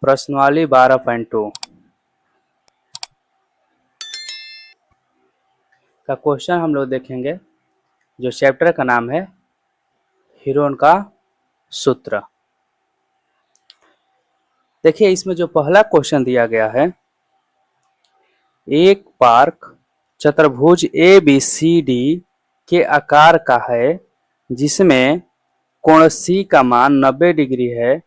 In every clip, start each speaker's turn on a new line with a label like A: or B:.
A: प्रश्नावली 12.2 का क्वेश्चन हम लोग देखेंगे, जो चैप्टर का नाम है हीरोन का सूत्र। देखिए, इसमें जो पहला क्वेश्चन दिया गया है, एक पार्क चतुर्भुज ए बी सी डी के आकार का है, जिसमें कोण सी का मान 90 डिग्री है।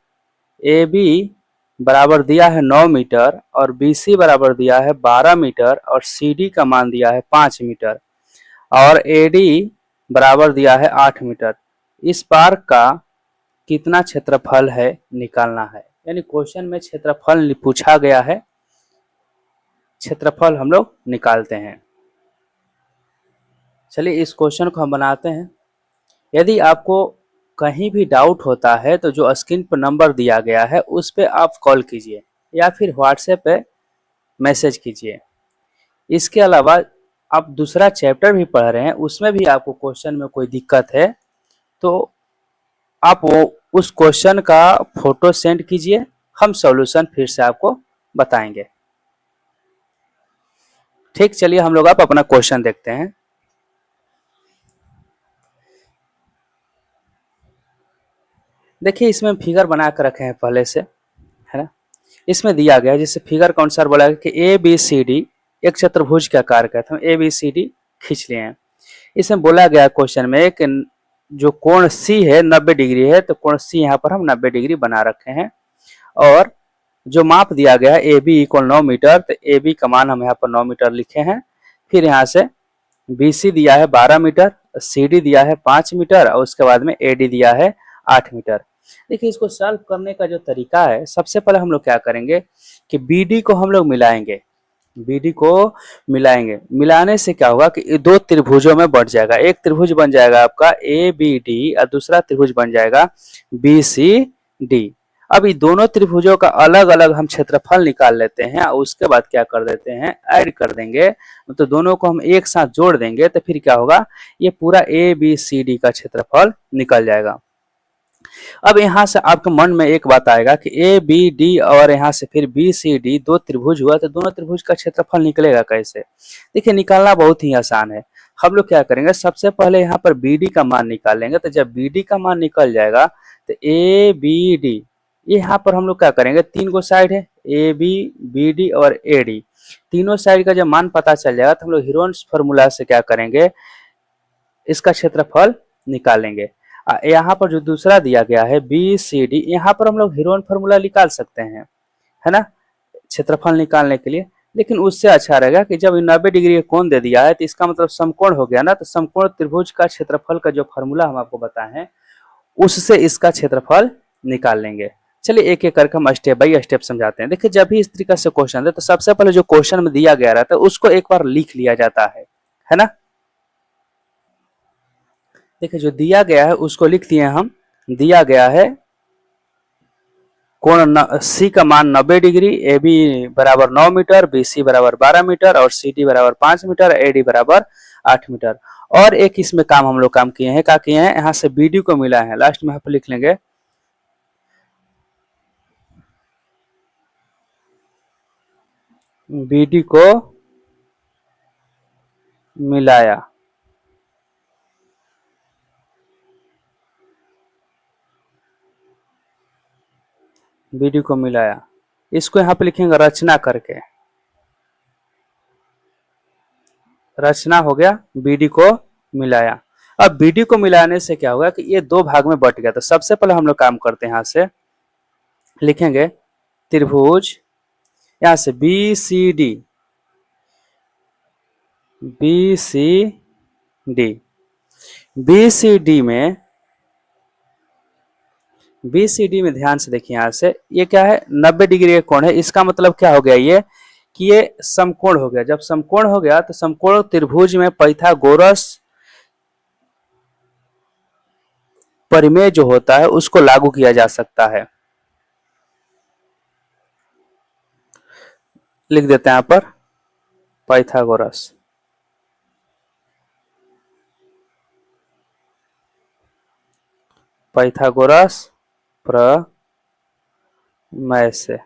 A: ए बी बराबर दिया है 9 मीटर और बी सी बराबर दिया है 12 मीटर और सी डी का मान दिया है 5 मीटर और ए डी बराबर दिया है 8 मीटर। इस पार्क का कितना क्षेत्रफल है निकालना है। यानी क्वेश्चन में क्षेत्रफल पूछा गया है, क्षेत्रफल हम लोग निकालते हैं। चलिए इस क्वेश्चन को हम बनाते हैं। यदि आपको कहीं भी डाउट होता है तो जो स्क्रीन पर नंबर दिया गया है उस पर आप कॉल कीजिए या फिर व्हाट्सएप पे मैसेज कीजिए। इसके अलावा आप दूसरा चैप्टर भी पढ़ रहे हैं, उसमें भी आपको क्वेश्चन में कोई दिक्कत है तो आप वो उस क्वेश्चन का फोटो सेंड कीजिए, हम सॉल्यूशन फिर से आपको बताएंगे। ठीक, चलिए हम लोग आप अपना क्वेश्चन देखते हैं। देखिए, इसमें फिगर बना कर रखे हैं पहले से, है ना। इसमें दिया गया है, जैसे फिगर के अनुसार बोला कि ए बी सी डी एक चतुर्भुज के आकार का है, तो हम ए बी सी डी खींच लिए हैं। इसमें बोला गया क्वेश्चन में कि जो कोण सी है 90 डिग्री है, तो कोण सी यहाँ पर हम 90 डिग्री बना रखे हैं और जो माप दिया गया है ए बी इक्वल 9 मीटर, तो ए बी का मान हम यहाँ पर 9 मीटर लिखे हैं। फिर यहाँ से बी सी दिया है 12 मीटर, सी डी दिया है 5 मीटर और उसके बाद में ए डी दिया है 8 मीटर। देखिए, इसको सॉल्व करने का जो तरीका है, सबसे पहले हम लोग क्या करेंगे कि बी डी को हम लोग मिलाएंगे। बीडी को मिलाएंगे, मिलाने से क्या होगा कि दो त्रिभुजों में बढ़ जाएगा। एक त्रिभुज बन जाएगा आपका ए बी डी और दूसरा त्रिभुज बन जाएगा बी सी डी। अब ये दोनों त्रिभुजों का अलग अलग हम क्षेत्रफल निकाल लेते हैं और उसके बाद क्या कर देते हैं, ऐड कर देंगे। तो दोनों को हम एक साथ जोड़ देंगे तो फिर क्या होगा, ये पूरा ए बी सी डी का क्षेत्रफल निकल जाएगा। अब यहाँ से आपके मन में एक बात आएगा कि ए बी डी और यहाँ से फिर बी सी डी दो त्रिभुज हुआ, तो दोनों त्रिभुज का क्षेत्रफल निकलेगा कैसे। देखिए, निकालना बहुत ही आसान है। हम लोग क्या करेंगे, सबसे पहले यहाँ पर बी डी का मान निकालेंगे। तो जब बी डी का मान निकल जाएगा तो ए बी डी, यहाँ पर हम लोग क्या करेंगे, तीन गो साइड है ए बी बी डी और ए डी, तीनों साइड का जब मान पता चल जाएगा तो हम लोग हीरोन्स फॉर्मूला से क्या करेंगे, इसका क्षेत्रफल निकालेंगे। यहाँ पर जो दूसरा दिया गया है बी सी डी, यहाँ पर हम लोग हीरोन फॉर्मूला निकाल सकते हैं, है ना, क्षेत्रफल निकालने के लिए। लेकिन उससे अच्छा रहेगा कि जब 90 डिग्री का कोण दे दिया है तो इसका मतलब समकोण हो गया ना, तो समकोण त्रिभुज का क्षेत्रफल का जो फॉर्मूला हम आपको बताए हैं उससे इसका क्षेत्रफल निकाल लेंगे। चलिए एक एक करके हम स्टेप बाई स्टेप समझाते हैं। देखिए, जब भी इस तरीके से क्वेश्चन है तो सबसे पहले जो क्वेश्चन में दिया गया रहता है उसको एक बार लिख लिया जाता है ना। देखिए, जो दिया गया है उसको लिख दिए हम। दिया गया है कोण सी का मान 90 डिग्री, ए बी बराबर 9 मीटर, बी सी बराबर 12 मीटर और सी डी बराबर 5 मीटर, ए डी बराबर 8 मीटर। और एक इसमें काम हम लोग काम किए हैं, क्या किए हैं, यहाँ से बी डी को मिला है, लास्ट में यहाँ पर लिख लेंगे बी डी को मिलाया। बी डी को मिलाया, इसको यहाँ पे लिखेंगे रचना करके। रचना हो गया, बी डी को मिलाया। अब बी डी को मिलाने से क्या होगा कि ये दो भाग में बट गया। तो सबसे पहले हम लोग काम करते हैं, यहाँ से लिखेंगे त्रिभुज, यहाँ से B C D, B C D, B C D में, बी सी डी में ध्यान से देखिए, यहाँ से ये क्या है, 90 डिग्री का कोण है। इसका मतलब क्या हो गया ये कि ये समकोण हो गया। जब समकोण हो गया तो समकोण त्रिभुज में पाइथागोरस परिमेय जो होता है उसको लागू किया जा सकता है। लिख देते हैं यहाँ पर पाइथागोरस, पाइथागोरस प्रमेय से।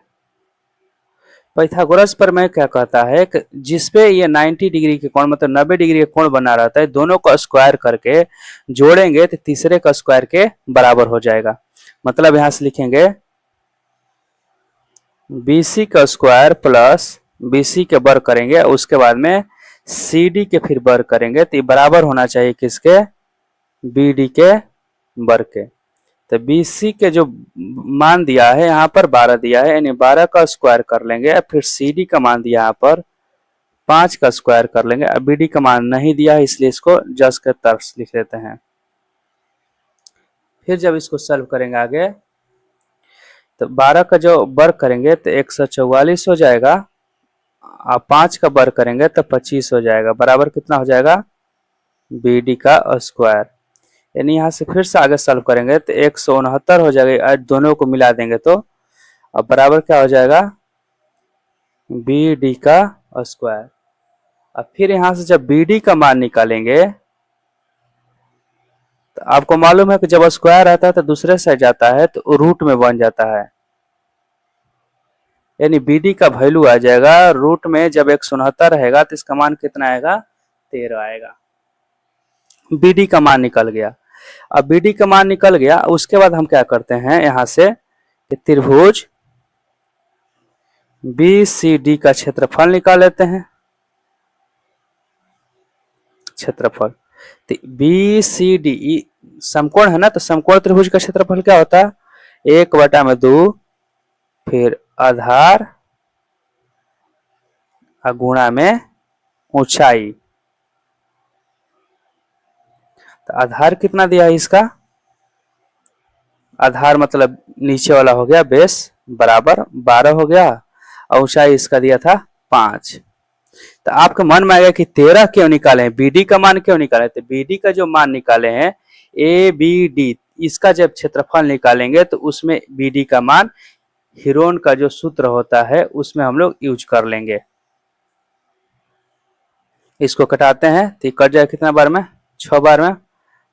A: पाइथागोरस प्रमेय क्या कहता है कि जिसपे ये 90 डिग्री के कोण मतलब 90 डिग्री के कोण बना रहता है, दोनों को स्क्वायर करके जोड़ेंगे तो तीसरे का स्क्वायर के बराबर हो जाएगा। मतलब यहां से लिखेंगे BC का स्क्वायर प्लस BC के वर्ग करेंगे, उसके बाद में CD के फिर वर्ग करेंगे, तो ये बराबर होना चाहिए किसके, BD के वर्ग के। तो BC के जो मान दिया है यहाँ पर 12 दिया है, यानी 12 का स्क्वायर कर लेंगे, फिर CD का मान दिया यहाँ पर 5 का स्क्वायर कर लेंगे। अब BD का मान नहीं दिया है इसलिए इसको जस्ट के तरफ लिख लेते हैं। फिर जब इसको सॉल्व करेंगे आगे तो 12 का जो वर्ग करेंगे तो 144 हो जाएगा, और 5 का वर्ग करेंगे तो 25 हो जाएगा, बराबर कितना हो जाएगा, BD का स्क्वायर। यानी यहाँ से फिर से आगे सॉल्व करेंगे तो 169 हो जाएगा, आज दोनों को मिला देंगे तो अब बराबर क्या हो जाएगा, BD का स्क्वायर। अब फिर यहाँ से जब BD का मान निकालेंगे तो आपको मालूम है कि जब स्क्वायर आता है तो दूसरे साइड जाता है तो रूट में बन जाता है, यानी BD का वैल्यू आ जाएगा रूट में, जब 169 रहेगा तो इसका मान कितना आएगा, 13 आएगा। BD का मान निकल गया। अब BD का मान निकल गया, उसके बाद हम क्या करते हैं यहाँ से त्रिभुज BCD का क्षेत्रफल निकाल लेते हैं। क्षेत्रफल तो BCD समकोण है ना, तो समकोण त्रिभुज का क्षेत्रफल क्या होता है, 1/2 फिर आधार गुणा में ऊंचाई। तो आधार कितना दिया है इसका, आधार मतलब नीचे वाला हो गया बेस, बराबर 12 हो गया, और ऊंचाई इसका दिया था 5। तो आपके मन में आएगा कि 13 क्यों निकाले, BD का मान क्यों निकाले, तो BD का जो मान निकाले हैं ABD, इसका जब क्षेत्रफल निकालेंगे तो उसमें BD का मान हीरोन का जो सूत्र होता है उसमें हम लोग यूज कर लेंगे। इसको कटाते हैं तो कट जाएगा कितना बार में, 6 बार में,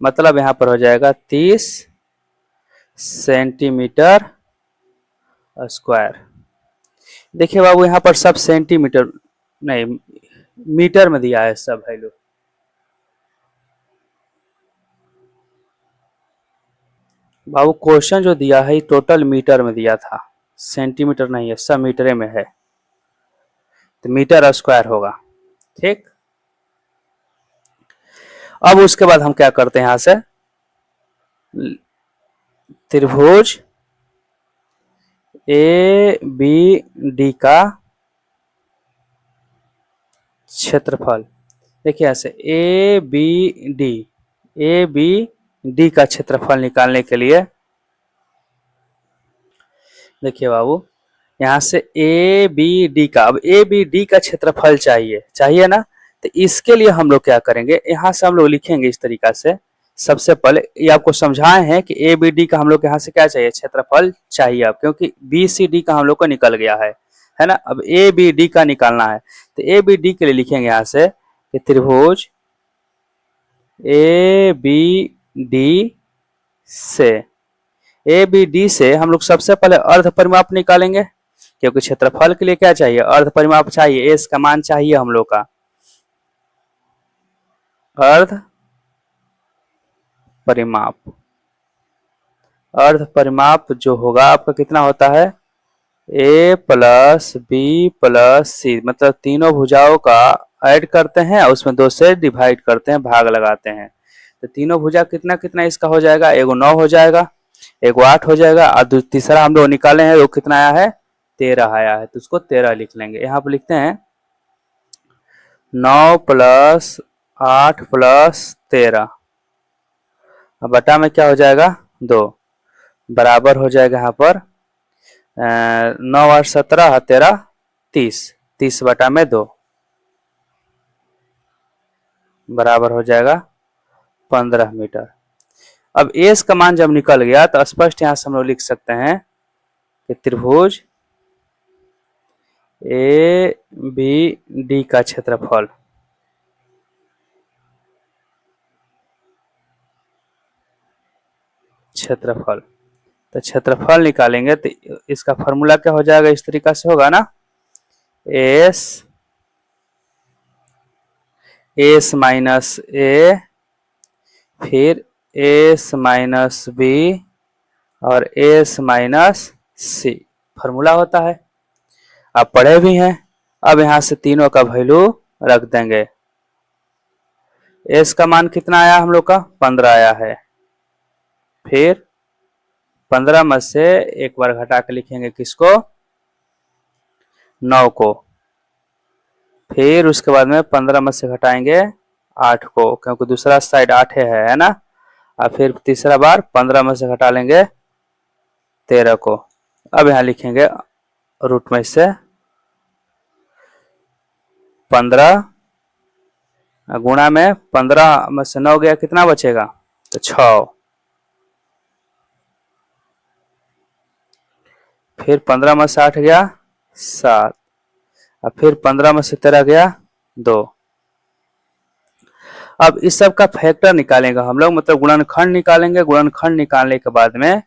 A: मतलब यहाँ पर हो जाएगा 30 सेंटीमीटर स्क्वायर। देखिए बाबू यहाँ पर सब सेंटीमीटर नहीं मीटर में दिया है सब वैल्यू। बाबू क्वेश्चन जो दिया है टोटल मीटर में दिया था, सेंटीमीटर नहीं है, सब मीटरे में है, तो मीटर स्क्वायर होगा। ठीक, अब उसके बाद हम क्या करते हैं, यहां से त्रिभुज ABD का क्षेत्रफल, देखिए ऐसे ABD का क्षेत्रफल निकालने के लिए देखिए बाबू यहाँ से ABD का, अब ABD का क्षेत्रफल चाहिए ना, तो इसके लिए हम लोग क्या करेंगे, यहाँ से हम लोग लिखेंगे इस तरीका से। सबसे पहले ये आपको समझाए हैं कि ABD का हम लोग यहाँ से क्या चाहिए, क्षेत्रफल चाहिए अब, क्योंकि BCD का हम लोग को निकल गया है ना। अब ABD का निकालना है, तो ABD के लिए लिखेंगे यहाँ से कि त्रिभुज ABD से हम लोग सबसे पहले अर्ध परिमाप निकालेंगे, क्योंकि क्षेत्रफल के लिए क्या चाहिए, अर्ध परिमाप चाहिए, एस का मान चाहिए हम लोग का। अर्ध परिमाप जो होगा आपका कितना होता है, A plus B plus C, मतलब तीनों भुजाओं का ऐड करते हैं और उसमें 2 से डिवाइड करते हैं, भाग लगाते हैं, तो तीनों भुजा कितना कितना इसका हो जाएगा, एगो 9 हो जाएगा, एगो 8 हो जाएगा, और तीसरा हम लोग निकाले हैं वो कितना आया है, 13 आया है, तो उसको 13 लिख लेंगे। यहाँ पर लिखते हैं 9 प्लस 8 प्लस 13, अब बटा में क्या हो जाएगा 2, बराबर हो जाएगा यहाँ पर 9 8 17 13 30, 30 बटा में 2 बराबर हो जाएगा 15 मीटर। अब एस का मान जब निकल गया तो स्पष्ट यहां से हम लोग लिख सकते हैं कि त्रिभुज ABD का क्षेत्रफल तो क्षेत्रफल निकालेंगे तो इसका फॉर्मूला क्या हो जाएगा, इस तरीका से होगा ना एस एस माइनस ए, फिर एस माइनस बी और एस माइनस सी फॉर्मूला होता है, आप पढ़े भी हैं। अब यहां से तीनों का वैल्यू रख देंगे। एस का मान कितना आया हम लोग का 15 आया है, फिर 15 में से एक बार घटा के लिखेंगे किसको 9 को, फिर उसके बाद में 15 में से घटाएंगे 8 को, क्योंकि दूसरा साइड 8 है ना। और फिर तीसरा बार 15 में से घटा लेंगे 13 को। अब यहां लिखेंगे रूट में से 15 गुणा में 15 में से 9 गया, कितना बचेगा तो 6, फिर 15 में से 8 गया 7, और फिर 15 में से 13 गया 2। अब इस सब का फैक्टर निकालेंगे हम लोग, मतलब गुणनखंड निकालेंगे। गुणनखंड निकालने के बाद में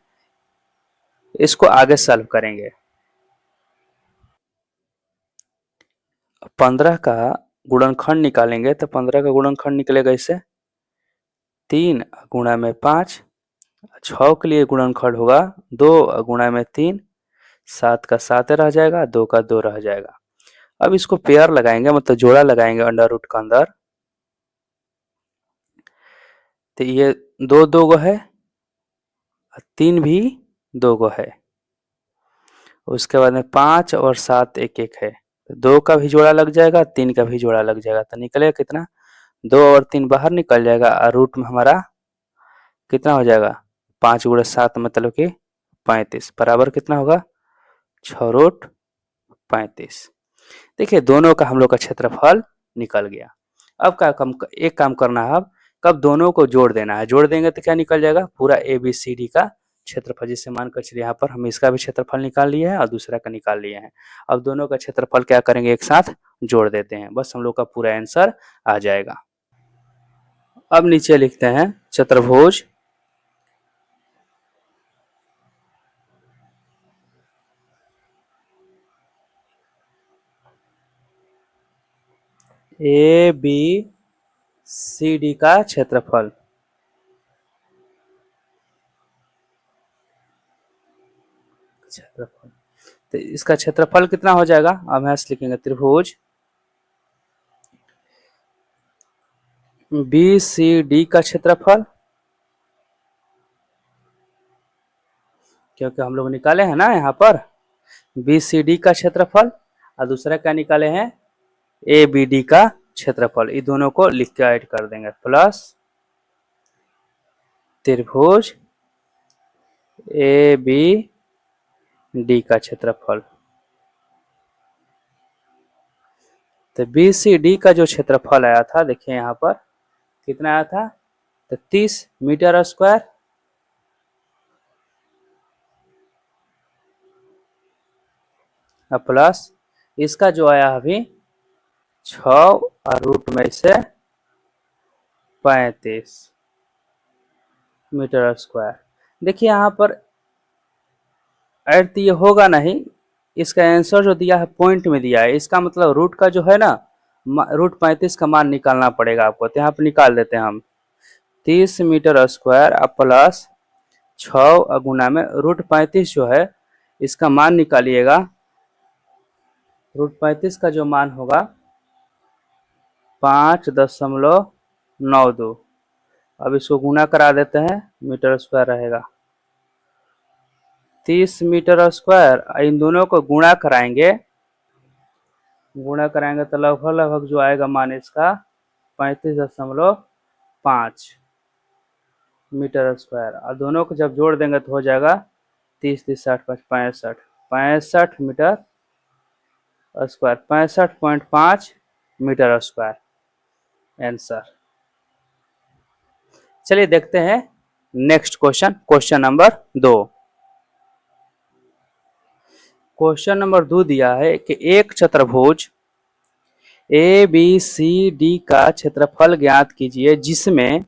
A: इसको आगे सॉल्व करेंगे। 15 का गुणनखंड निकालेंगे तो 15 का गुणनखंड निकलेगा इससे 3 गुणा में 5, 6 के लिए गुणनखंड होगा 2 गुणा में 3, 7 का 7 रह जाएगा, 2 का 2 रह जाएगा। अब इसको पेयर लगाएंगे, मतलब जोड़ा लगाएंगे अंडर रूट का अंदर, तो ये 2 2 गो है, 3 भी 2 गो है, उसके बाद में 5 और 7 एक एक है, तो 2 का भी जोड़ा लग जाएगा, 3 का भी जोड़ा लग जाएगा, तो निकलेगा कितना 2 और 3 बाहर निकल जाएगा, और रूट में हमारा कितना हो जाएगा 5 गुणा 7 मतलब कि 35 बराबर कितना होगा 6 रूट 35। देखिए दोनों का हम लोग का क्षेत्रफल निकल गया। अब एक काम करना है, अब कब दोनों को जोड़ देना है, जोड़ देंगे तो क्या निकल जाएगा पूरा ए बी सी डी का क्षेत्रफल। जिससे मानकर चलिए यहाँ पर हम इसका भी क्षेत्रफल निकाल लिए हैं और दूसरा का निकाल लिए हैं। अब दोनों का क्षेत्रफल क्या करेंगे एक साथ जोड़ देते हैं, बस हम लोग का पूरा आंसर आ जाएगा। अब नीचे लिखते हैं चतुर्भुज ए बी सी डी का क्षेत्रफल। तो इसका क्षेत्रफल कितना हो जाएगा, अब यहां से लिखेंगे त्रिभुज बी सी डी का क्षेत्रफल, क्योंकि हम लोग निकाले हैं ना यहाँ पर बी सी डी का क्षेत्रफल, और दूसरा क्या निकाले हैं ए बी डी का क्षेत्रफल। ये दोनों को लिख के ऐड कर देंगे, प्लस त्रिभुज ए बी डी का क्षेत्रफल। तो बी सी डी का जो क्षेत्रफल आया था देखिए यहाँ पर कितना आया था, तो 30 मीटर स्क्वायर, प्लस इसका जो आया अभी 6 और रूट में से 35 मीटर स्क्वायर। देखिए यहाँ पर ऐड तो ये होगा नहीं, इसका आंसर जो दिया है पॉइंट में दिया है, इसका मतलब रूट का जो है ना रूट 35 का मान निकालना पड़ेगा आपको, तो यहाँ पर निकाल देते हैं हम 30 मीटर स्क्वायर प्लस 6 गुना में रूट 35 जो है इसका मान निकालिएगा। रूट 35 का जो मान होगा 5.92। अब इसको गुना करा देते हैं, मीटर स्क्वायर रहेगा 30 मीटर स्क्वायर, इन दोनों को गुणा कराएंगे तो लगभग लगभग जो आएगा मान इसका 35.5 मीटर स्क्वायर, और दोनों को जब जोड़ देंगे तो हो जाएगा 30 30 60 65 metre square, 65.5 metre square answer. चलिए देखते हैं next question, question number 2। Question number 2 दिया है कि एक चतुर्भुज ए बी सी डी का क्षेत्रफल ज्ञात कीजिए जिसमें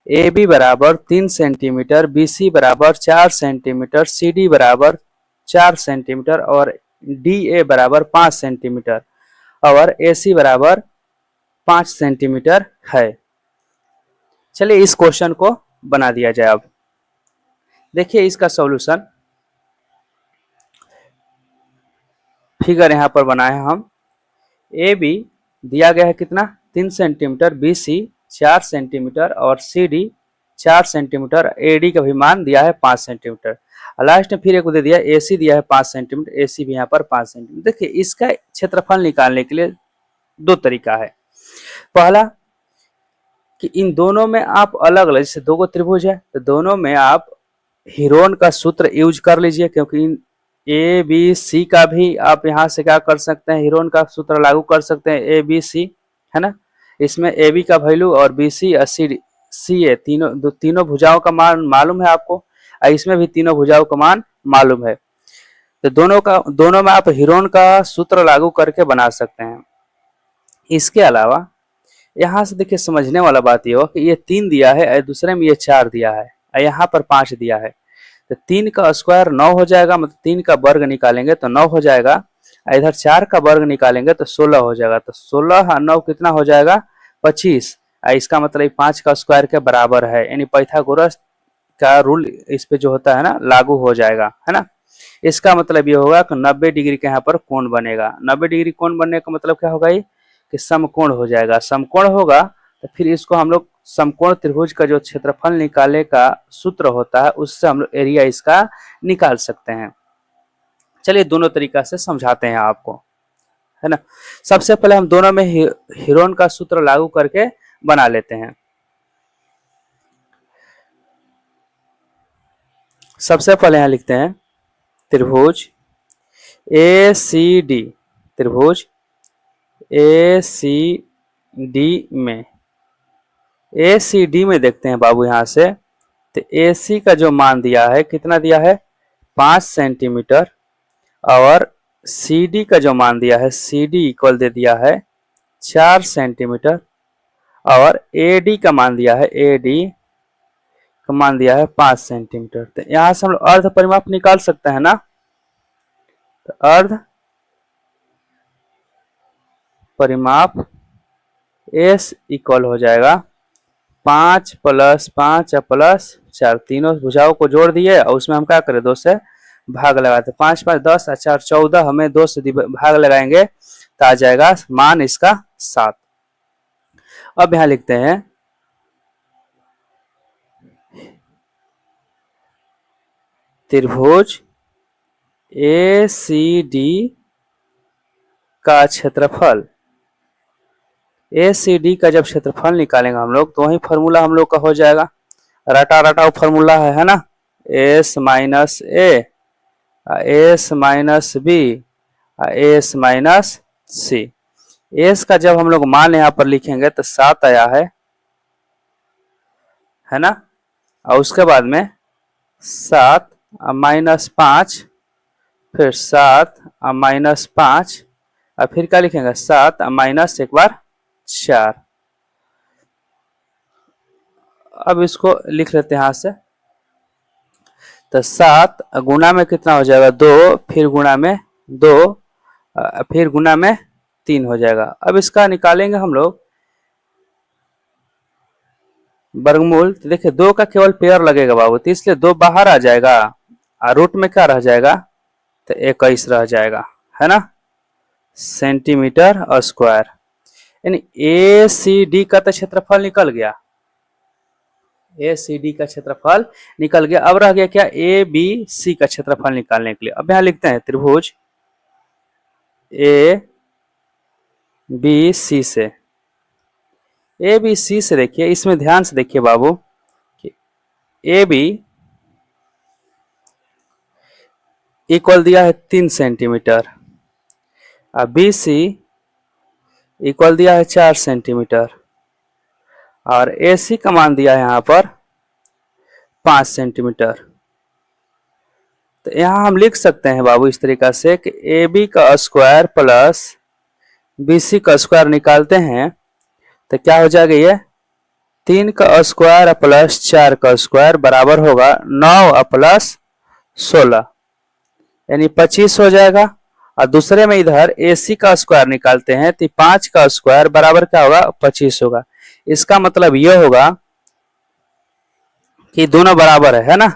A: ए बी बराबर 3 सेंटीमीटर, बी सी बराबर 4 सेंटीमीटर, सी डी बराबर 4 सेंटीमीटर और डी ए बराबर 5 सेंटीमीटर और AC बराबर 5 सेंटीमीटर है। चलिए इस क्वेश्चन को बना दिया जाए। अब देखिए इसका सॉल्यूशन, फिगर यहाँ पर बनाए हम। AB दिया गया है कितना, 3 सेंटीमीटर, BC 4 सेंटीमीटर और CD 4 सेंटीमीटर, AD का भी मान दिया है 5 सेंटीमीटर। लास्ट में फिर एक दे दिया AC दिया है 5 सेंटीमीटर, AC भी यहाँ पर 5 सेंटीमीटर। देखिए इसका क्षेत्रफल निकालने के लिए दो तरीका है। पहला कि इन दोनों में आप अलग अलग, जैसे दो को त्रिभुज है तो दोनों में आप हीरोन का सूत्र यूज कर लीजिए, क्योंकि इन ABC का भी आप यहाँ से क्या कर सकते हैं, हीरोन का सूत्र लागू कर सकते हैं, ABC है ना। इसमें AB का वैल्यू और BC और CA तीनों भुजाओं का मान मालूम है आपको, और इसमें भी तीनों भुजाओं का मान मालूम है। तो दोनों में आप हीरोन का सूत्र लागू करके बना सकते हैं। इसके अलावा यहाँ से देखिए समझने वाला बात ये हो कि ये 3 दिया है और दूसरे में ये 4 दिया है और यहाँ पर 5 दिया है, तो 3 का स्क्वायर 9 हो जाएगा, मतलब 3 का वर्ग निकालेंगे तो 9 हो जाएगा, इधर 4 का वर्ग निकालेंगे तो 16 हो जाएगा। तो 16 और 9 कितना हो जाएगा, 25। इसका मतलब 5 का स्क्वायर के बराबर है, यानी पाइथागोरस का रूल इस पे जो होता है ना लागू हो जाएगा, है ना। इसका मतलब ये होगा कि 90 डिग्री के यहाँ पर कोण बनेगा। 90 डिग्री कोण बनने का मतलब क्या होगा, ये कि समकोण हो जाएगा। समकोण होगा तो फिर इसको हम लोग समकोण त्रिभुज का जो क्षेत्रफल निकालने का सूत्र होता है उससे हम लोग एरिया इसका निकाल सकते हैं। चलिए दोनों तरीका से समझाते हैं आपको, है ना। सबसे पहले हम दोनों में हीरोन का सूत्र लागू करके बना लेते हैं। सबसे पहले यहां लिखते हैं त्रिभुज ACD, त्रिभुज ACD में, ACD में देखते हैं बाबू यहाँ से, तो AC का जो मान दिया है कितना दिया है, 5 सेंटीमीटर, और CD का जो मान दिया है, CD इक्वल दे दिया है 4 सेंटीमीटर, और AD का मान दिया है, AD का मान दिया है 5 सेंटीमीटर। तो यहाँ से हम लोग अर्ध परिमाप निकाल सकते हैं ना। तो अर्ध परिमाप S इक्वल हो जाएगा 5 + 5 + 4, तीनों भुजाओं को जोड़ दिए और उसमें हम क्या करें, 2 से भाग लगाते। 5 × 5 = 10 और 4 = 14, हमें 2 से भाग लगाएंगे तो आ जाएगा मान इसका 7। अब यहां लिखते हैं त्रिभुज ACD का क्षेत्रफल, ACD का जब क्षेत्रफल निकालेंगे हम लोग तो वही फॉर्मूला हम लोग का हो जाएगा, रटा रटा फॉर्मूला है ना, S - A S - B S - C। S का जब हम लोग मान यहाँ पर लिखेंगे तो 7 आया है ना, और उसके बाद में 7 - 5, फिर 7 - 5, और फिर क्या लिखेंगे, 7 - एक बार 4। अब इसको लिख लेते हैं यहाँ से, तो 7 गुना में कितना हो जाएगा, 2, फिर गुना में 2, फिर गुना में 3 हो जाएगा। अब इसका निकालेंगे हम लोग वर्गमूल, तो देखिए 2 का केवल पेयर लगेगा बाबू, तो इसलिए 2 बाहर आ जाएगा और रूट में क्या रह जाएगा, तो 21 रह जाएगा, है ना, सेंटीमीटर स्क्वायर। यानी ACD का तो क्षेत्रफल निकल गया, ACD का क्षेत्रफल निकल गया। अब रह गया क्या, ABC का क्षेत्रफल निकालने के लिए। अब यहां लिखते हैं त्रिभुज ABC से, ABC से देखिए, इसमें ध्यान से देखिए बाबू कि AB इक्वल दिया है 3 सेंटीमीटर और BC इक्वल दिया है 4 सेंटीमीटर और AC का मान दिया है यहाँ पर 5 सेंटीमीटर। तो यहाँ हम लिख सकते हैं बाबू इस तरीका से कि AB का स्क्वायर प्लस BC का स्क्वायर निकालते हैं तो क्या हो जाएगा, ये 3 का स्क्वायर प्लस 4 का स्क्वायर बराबर होगा 9 प्लस 16, यानी 25 हो जाएगा। और दूसरे में इधर AC का स्क्वायर निकालते हैं तो 5 का स्क्वायर बराबर क्या होगा 25 होगा। इसका मतलब यह होगा कि दोनों बराबर है ना,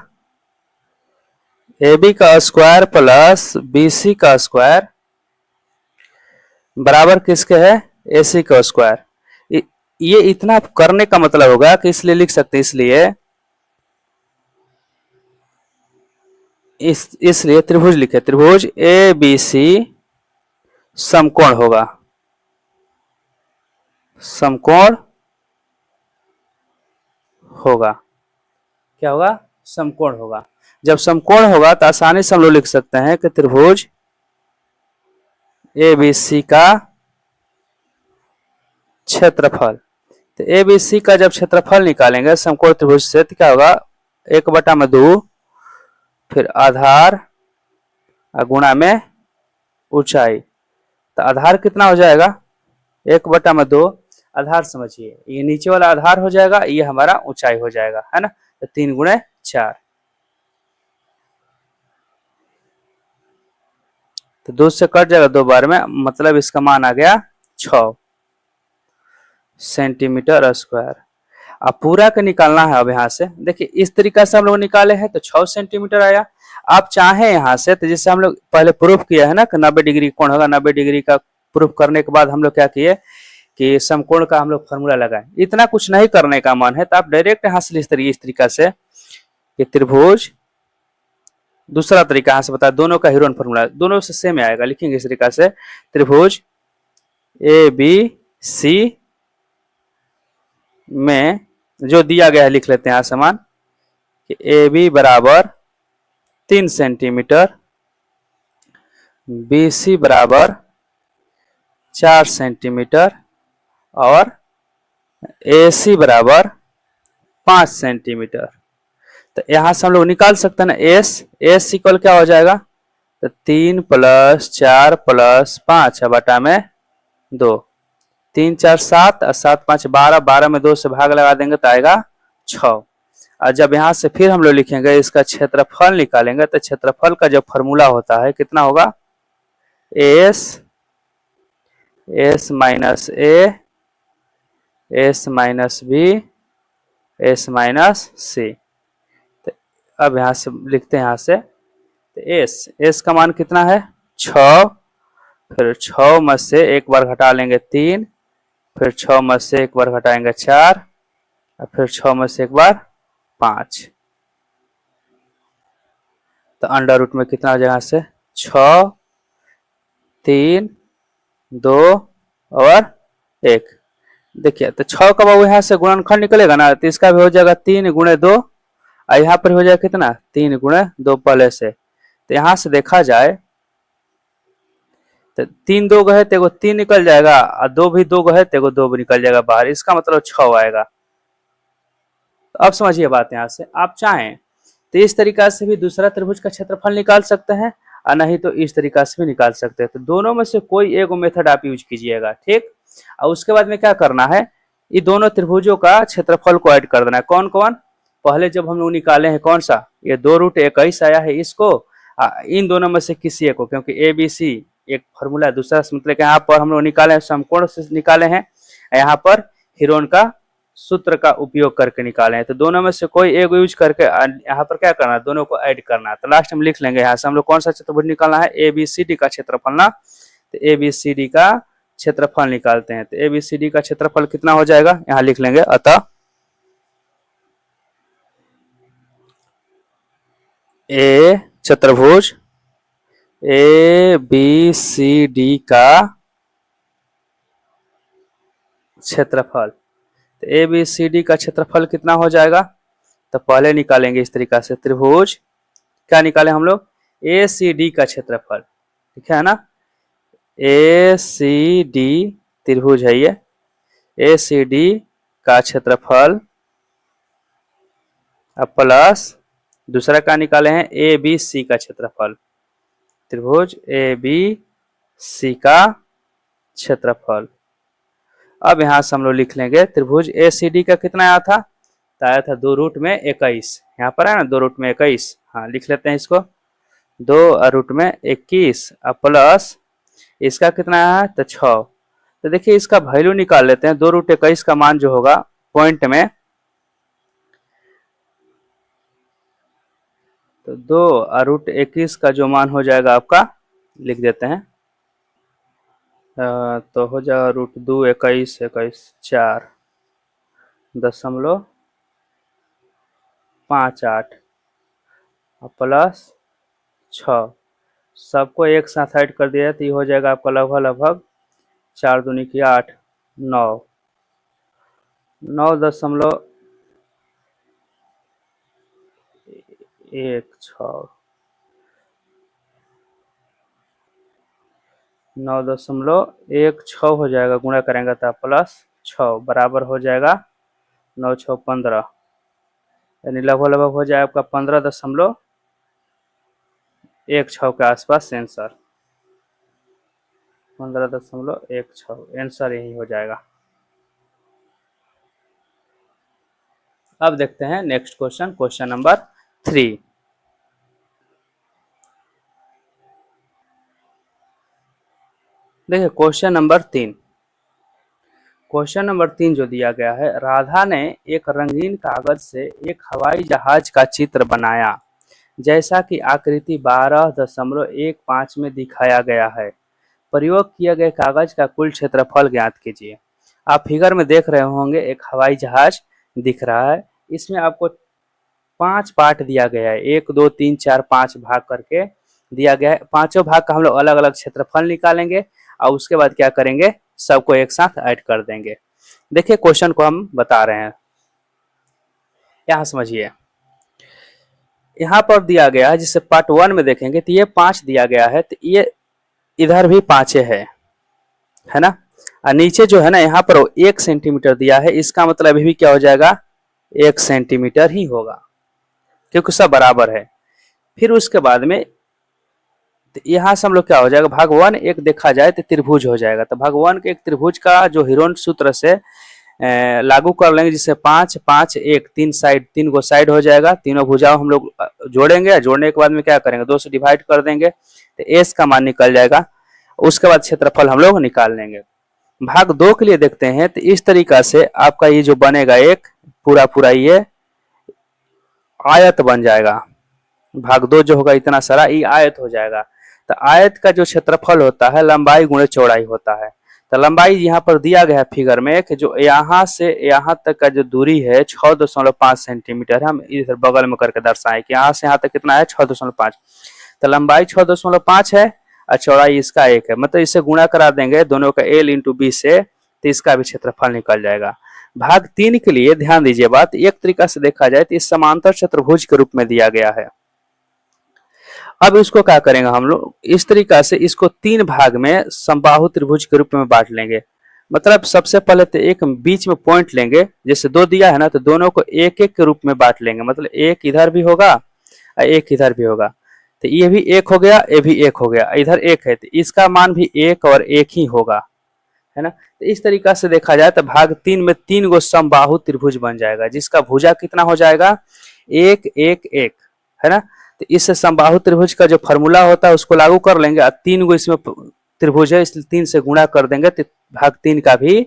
A: AB का स्क्वायर प्लस BC का स्क्वायर बराबर किसके है AC का स्क्वायर। ये इतना करने का मतलब होगा कि इसलिए लिख सकते हैं, इसलिए त्रिभुज लिखे, त्रिभुज ABC समकोण होगा, समकोण होगा, क्या होगा समकोण होगा। जब समकोण होगा तो आसानी से हम लोग लिख सकते हैं कि त्रिभुज ABC का क्षेत्रफल। तो ABC का जब क्षेत्रफल निकालेंगे समकोण त्रिभुज से तो क्या होगा 1/2 फिर आधार गुणा में ऊंचाई। तो आधार कितना हो जाएगा 1/2, आधार समझिए ये नीचे वाला आधार हो जाएगा, ये हमारा ऊंचाई हो जाएगा, है ना। तो 3 × 4, तो 2 से कट जाएगा 2 बार में, मतलब इसका मान आ गया 6 सेंटीमीटर स्क्वायर। अब पूरा का निकालना है। अब यहाँ से देखिए इस तरीका से हम लोग निकाले हैं तो 6 सेंटीमीटर आया। आप चाहें यहाँ से तो जैसे हम लोग पहले प्रूफ किया है ना कि 90 डिग्री कोण होगा, 90 डिग्री का प्रूफ करने के बाद हम लोग क्या किए कि समकोण का हम लोग फॉर्मूला लगाए। इतना कुछ नहीं करने का मन है तो आप डायरेक्ट यहाँ से इस तरीका से कि त्रिभुज, दूसरा तरीका यहाँ से बता, दोनों का हीरोन फॉर्मूला दोनों से सेम आएगा, लिखेंगे इस तरीका से त्रिभुज ABC में जो दिया गया है लिख लेते हैं यहाँ समान कि AB बराबर 3 सेंटीमीटर, BC बराबर 4 सेंटीमीटर और AC बराबर 5 सेंटीमीटर। तो यहाँ से हम लोग निकाल सकते हैं ना एस इक्वल क्या हो जाएगा, तो 3 + 4 + 5 बटा में 2, 3 4 7 और 7 5 12, 12 में 2 से भाग लगा देंगे तो आएगा 6। और जब यहाँ से फिर हम लोग लिखेंगे इसका क्षेत्रफल निकालेंगे तो क्षेत्रफल का जो फॉर्मूला होता है कितना होगा S minus A S minus B S minus C। तो अब यहाँ से लिखते हैं, यहाँ से तो S का मान कितना है 6, फिर 6 में से एक बार घटा लेंगे 3, फिर 6 में से एक बार घटाएंगे 4 और फिर 6 में से एक बार 5। तो अंडर रूट में कितना हो जाएगा, यहाँ से 6 3 2 और 1। देखिए तो 6 का बाबू यहाँ से गुणनखंड निकलेगा ना, तो इसका भी हो जाएगा 3 × 2 और यहाँ पर हो जाएगा कितना 3 × 2 पहले से। तो यहाँ से देखा जाए तो 3 2 गए तो 3 निकल जाएगा और 2 भी 2 गए तो 2 भी निकल जाएगा बाहर, इसका मतलब 6 आएगा। तो अब समझिए बात, यहाँ से आप चाहें तो इस तरीका से भी दूसरा त्रिभुज का क्षेत्रफल निकाल सकते हैं और नहीं तो इस तरीका से भी निकाल सकते हैं। तो दोनों में से कोई एक मेथड आप यूज कीजिएगा, ठीक। और उसके बाद में क्या करना है, ये दोनों त्रिभुजों का क्षेत्रफल को ऐड कर देना है। कौन कौन, पहले जब हम लोग निकाले हैं कौन सा, ये 2√21 आया है, इसको इन दोनों में से किसी एक को, क्योंकि ABC एक फॉर्मूला है, दूसरा मतलब यहाँ पर हम लोग निकाले समकोण से निकाले हैं, यहाँ पर हीरोन का सूत्र का उपयोग करके निकाले हैं। तो दोनों में से कोई एक यूज करके यहाँ पर क्या करना है, दोनों को ऐड करना है। तो लास्ट में लिख लेंगे यहाँ से हम लोग कौन सा क्षेत्रफल निकालना है, ABCD का क्षेत्रफल ना। तो ABCD का क्षेत्रफल निकालते हैं। तो ABCD का क्षेत्रफल कितना हो जाएगा, यहाँ लिख लेंगे, अतः A चतुर्भुज ABCD का क्षेत्रफल। तो ABCD का क्षेत्रफल कितना हो जाएगा, तो पहले निकालेंगे इस तरीका से त्रिभुज, क्या निकाले हम लोग ACD का क्षेत्रफल, ठीक है ना। ACD त्रिभुज है ये, ACD का क्षेत्रफल प्लस दूसरा क्या निकाले हैं ABC का क्षेत्रफल, त्रिभुज ABC का क्षेत्रफल। अब यहाँ से हम लोग लिख लेंगे त्रिभुज ACD का कितना आया था, तो आया था 2√21, यहाँ पर है ना 2√21, हाँ लिख लेते हैं इसको। 2 रूट में 21 और प्लस इसका कितना है तो 6। तो देखिए इसका वैल्यू निकाल लेते हैं। 2 रूट 21 का मान जो होगा पॉइंट में, तो 2 रूट 21 का जो मान हो जाएगा आपका, लिख देते हैं, तो हो जाएगा √2 21 4.58 प्लस 6। सबको एक साथ ऐड कर दिया तो ये हो जाएगा आपका लगभग लगभग 4×2 = 8, 9, 9.16, 9.16 हो जाएगा, गुणा करेंगे तो प्लस 6 बराबर हो जाएगा 9×6 = 15, यानी लगभग लगभग हो जाए आपका 15.16 के आसपास आंसर। 15.16 आंसर यही हो जाएगा। अब देखते हैं नेक्स्ट क्वेश्चन, क्वेश्चन नंबर 3। देखिए क्वेश्चन नंबर 3, क्वेश्चन नंबर 3 जो दिया गया है, राधा ने एक रंगीन कागज से एक हवाई जहाज का चित्र बनाया जैसा कि आकृति 12.15 में दिखाया गया है। प्रयोग किए गए कागज का कुल क्षेत्रफल ज्ञात कीजिए। आप फिगर में देख रहे होंगे एक हवाई जहाज दिख रहा है। इसमें आपको 5 पार्ट दिया गया है, 1 2 3 4 5 भाग करके दिया गया है। पांचों भाग का हम लोग अलग अलग क्षेत्रफल निकालेंगे और उसके बाद क्या करेंगे, सबको एक साथ ऐड कर देंगे। देखिए क्वेश्चन को हम बता रहे हैं, यहाँ समझिए। यहाँ पर दिया गया है, जिससे पार्ट 1 में देखेंगे तो ये 5 दिया गया है, तो ये इधर भी 5 है ना। और नीचे जो है ना यहाँ पर 1 सेंटीमीटर दिया है, इसका मतलब अभी भी क्या हो जाएगा, 1 सेंटीमीटर ही होगा क्योंकि सब बराबर है। फिर उसके बाद में तो यहाँ से हम लोग क्या हो जाएगा, भाग 1 एक देखा जाए तो त्रिभुज हो जाएगा। तो भाग 1 के एक त्रिभुज का जो हिरोन सूत्र से लागू कर लेंगे, जिससे 5 5 1 3 साइड, 3 गो साइड हो जाएगा। तीनों भुजाओं हम लोग जोड़ेंगे, जोड़ने के बाद में क्या करेंगे, 2 से डिवाइड कर देंगे तो एस का मान निकल जाएगा। उसके बाद क्षेत्रफल हम लोग निकाल लेंगे। भाग 2 के लिए देखते हैं तो इस तरीका से आपका ये जो बनेगा, एक पूरा पूरा ये आयत बन जाएगा। भाग 2 जो होगा इतना सारा ये आयत हो जाएगा। तो आयत का जो क्षेत्रफल होता है लंबाई गुणे चौड़ाई होता है। तो लंबाई यहाँ पर दिया गया है फिगर में कि जो यहाँ से यहाँ तक का जो दूरी है 6.5 सेंटीमीटर, हम इधर बगल में करके दर्शाएं कि यहाँ से यहाँ तक कितना है 6.5। तो लंबाई 6.5 है और चौड़ाई इसका 1 है, मतलब इसे गुणा करा देंगे दोनों का L × B से, तो इसका भी क्षेत्रफल निकल जाएगा। भाग 3 के लिए ध्यान दीजिए बात, एक तरीका से देखा जाए तो इस समांतर चतुर्भुज के रूप में दिया गया है। अब इसको क्या करेंगे हम लोग, इस तरीका से इसको 3 भाग में समबाहु त्रिभुज के रूप में बांट लेंगे। मतलब सबसे पहले तो एक बीच में पॉइंट लेंगे, जैसे 2 दिया है ना, तो दोनों को 1 1 के रूप में बांट लेंगे। मतलब एक इधर भी होगा और एक इधर भी होगा। तो ये भी 1 हो गया, ये भी 1 हो गया, इधर 1 है तो इसका मान भी 1 और 1 ही होगा, है ना। तो इस तरीका से देखा जाए तो भाग 3 में 3 गो समबाहु त्रिभुज बन जाएगा, जिसका भुजा कितना हो जाएगा, 1 1 1, है ना। तो इस समबाहु त्रिभुज का जो फॉर्मूला होता है उसको लागू कर लेंगे और 3 गो इसमें त्रिभुज है, इसलिए 3 से गुणा कर देंगे तो भाग 3 का भी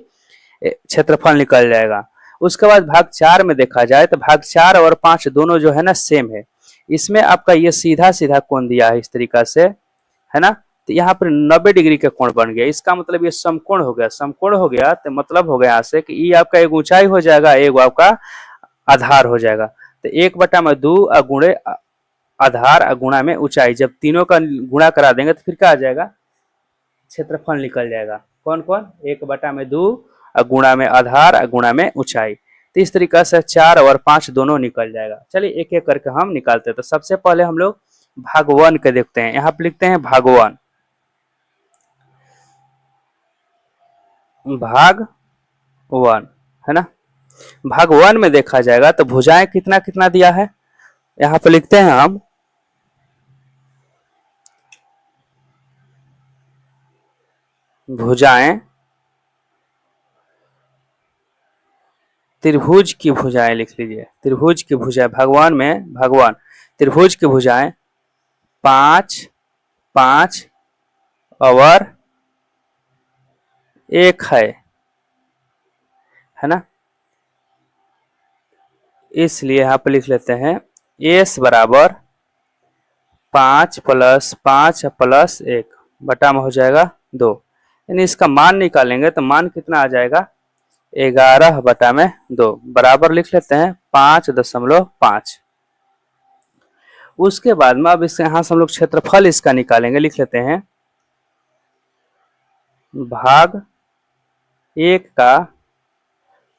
A: क्षेत्रफल निकल जाएगा। उसके बाद भाग 4 में देखा जाए तो भाग 4 और 5 दोनों जो है ना सेम है। इसमें आपका ये सीधा सीधा कोण दिया है इस तरीका से, है ना। तो यहाँ पर 90 डिग्री का कोण बन गया, इसका मतलब ये समकोण हो गया। समकोण हो गया तो मतलब हो गया यहाँ से कि ये आपका एक ऊंचाई हो जाएगा, एक आपका आधार हो जाएगा। तो 1/2 गुणे आधार और गुणा में ऊंचाई, जब तीनों का गुणा करा देंगे तो फिर क्या आ जाएगा, क्षेत्रफल निकल जाएगा। कौन कौन, 1/2 और गुणा में आधार और गुणा में ऊंचाई। तो इस तरीका से 4 और 5 दोनों निकल जाएगा। चलिए एक एक करके हम निकालते हैं। तो सबसे पहले हम लोग भाग 1 के देखते हैं। यहाँ पे लिखते हैं भाग 1, भाग 1, है ना। भाग 1 में देखा जाएगा तो भुजाएं कितना कितना दिया है, यहाँ पे लिखते हैं हम भुजाएं, त्रिभुज की भुजाएं लिख लीजिए। त्रिभुज की भुजाएं भगवान में, भगवान त्रिभुज की भुजाएं 5 5 और 1 है ना। इसलिए यहाँ पे लिख लेते हैं s बराबर 5 प्लस 5 प्लस 1 बटा में हो जाएगा 2। यानी इसका मान निकालेंगे तो मान कितना आ जाएगा 11 बटा में 2 बराबर लिख लेते हैं 5.5। उसके बाद में अब इससे यहाँ से हम लोग क्षेत्रफल इसका निकालेंगे, लिख लेते हैं भाग 1 का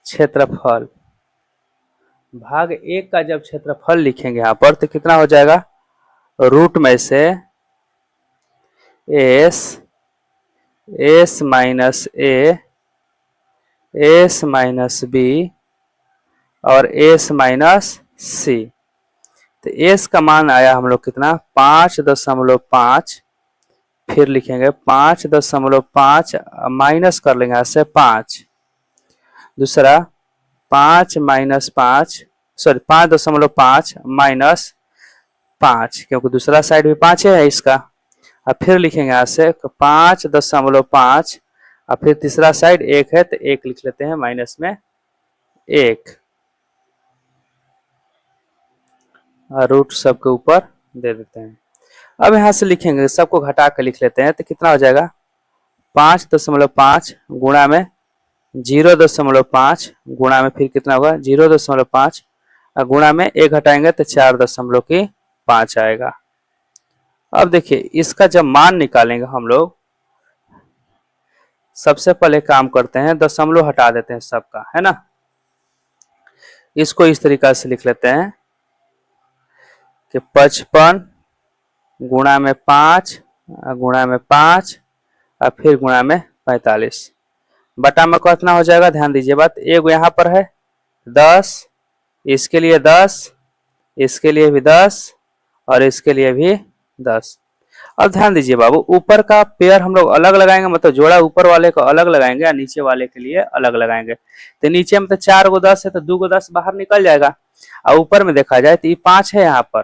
A: क्षेत्रफल। भाग 1 का जब क्षेत्रफल लिखेंगे यहाँ पर तो कितना हो जाएगा, रूट में से s minus a s minus b और s माइनस c। तो s का मान आया हम लोग कितना 5.5, फिर लिखेंगे 5.5 माइनस कर लेंगे यहाँ से 5, दूसरा 5 माइनस 5 सॉरी 5.5 माइनस 5 क्योंकि दूसरा साइड भी 5 है इसका। अब फिर लिखेंगे यहाँ से 5.5 और फिर तीसरा साइड 1 है तो 1 लिख लेते हैं माइनस में 1 और रूट सबके ऊपर दे देते हैं। अब यहाँ से लिखेंगे सबको घटा कर लिख लेते हैं तो कितना हो जाएगा 5.5 गुणा में 0.5 गुणा में फिर कितना होगा 0.5 और गुणा में 1 घटाएंगे तो 4.5 आएगा। अब देखिए इसका जब मान निकालेंगे हम लोग सबसे पहले काम करते हैं दशमलव हटा देते हैं सबका, है ना। इसको इस तरीका से लिख लेते हैं कि 55 गुणा में 5 गुणा में 5 और फिर गुणा में 45 बटा में कितना हो जाएगा, ध्यान दीजिए बात, एक यहाँ पर है 10, इसके लिए 10, इसके लिए भी 10 और इसके लिए भी 10। अब ध्यान दीजिए बाबू ऊपर का पेयर हम लोग अलग लगाएंगे, मतलब जोड़ा ऊपर वाले को अलग लगाएंगे और नीचे वाले के लिए अलग लगाएंगे। तो नीचे में तो 4 को 10 है तो 2 को 10 बाहर निकल जाएगा और ऊपर में देखा जाए तो ये 5 है यहाँ पर,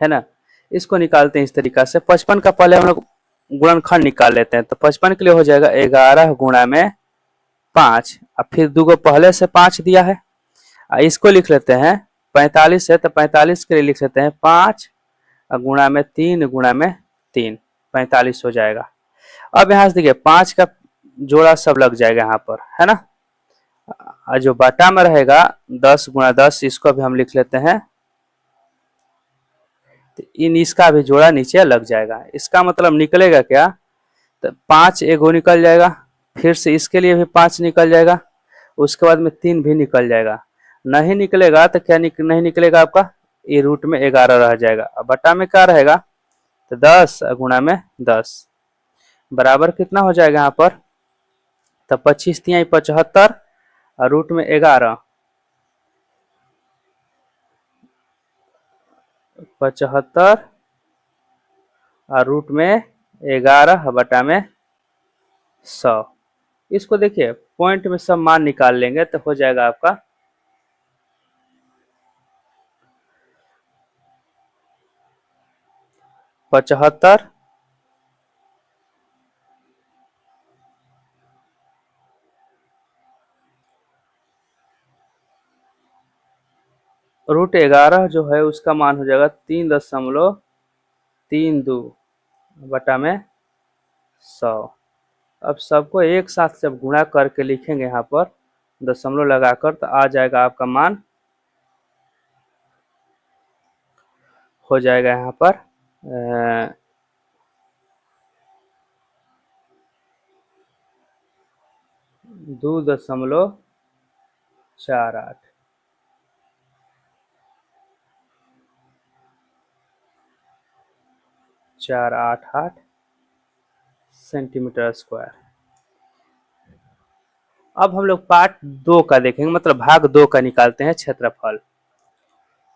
A: है ना। इसको निकालते हैं इस तरीका से। 55 का पहले हम लोग गुणनखंड निकाल लेते हैं तो 55 के लिए हो जाएगा 11 गुणा में 5 और फिर 2 को पहले से 5 दिया है। इसको लिख लेते हैं 45 है तो 45 के लिए लिख लेते हैं 5 गुणा में 3 गुणा में 3 45 हो जाएगा। अब यहाँ से देखिए 5 का जोड़ा सब लग जाएगा यहाँ पर, है ना। और जो बटा में रहेगा 10 गुणा 10 इसको भी हम लिख लेते हैं तो इसका भी जोड़ा नीचे लग जाएगा। इसका मतलब निकलेगा क्या, तो 5 एगो निकल जाएगा, फिर से इसके लिए भी 5 निकल जाएगा, उसके बाद में 3 भी निकल जाएगा। नहीं निकलेगा तो क्या नहीं निकलेगा आपका, ये रूट में 11 रह जाएगा। अब बटा में क्या रहेगा तो 10 गुणा में 10 बराबर कितना हो जाएगा यहाँ पर, तो 25 तिहाई 75 और रूट में 11 75 और रूट में 11 बटा में 100। इसको देखिए पॉइंट में सब मान निकाल लेंगे तो हो जाएगा आपका 75 रूट 11 जो है उसका मान हो जाएगा 3.32 बटा में 100। अब सबको एक साथ जब गुणा करके लिखेंगे यहाँ पर दशमलव लगाकर तो आ जाएगा आपका मान हो जाएगा यहाँ पर 2.48 488 सेंटीमीटर स्क्वायर। अब हम लोग पार्ट 2 का देखेंगे, मतलब भाग 2 का निकालते हैं क्षेत्रफल।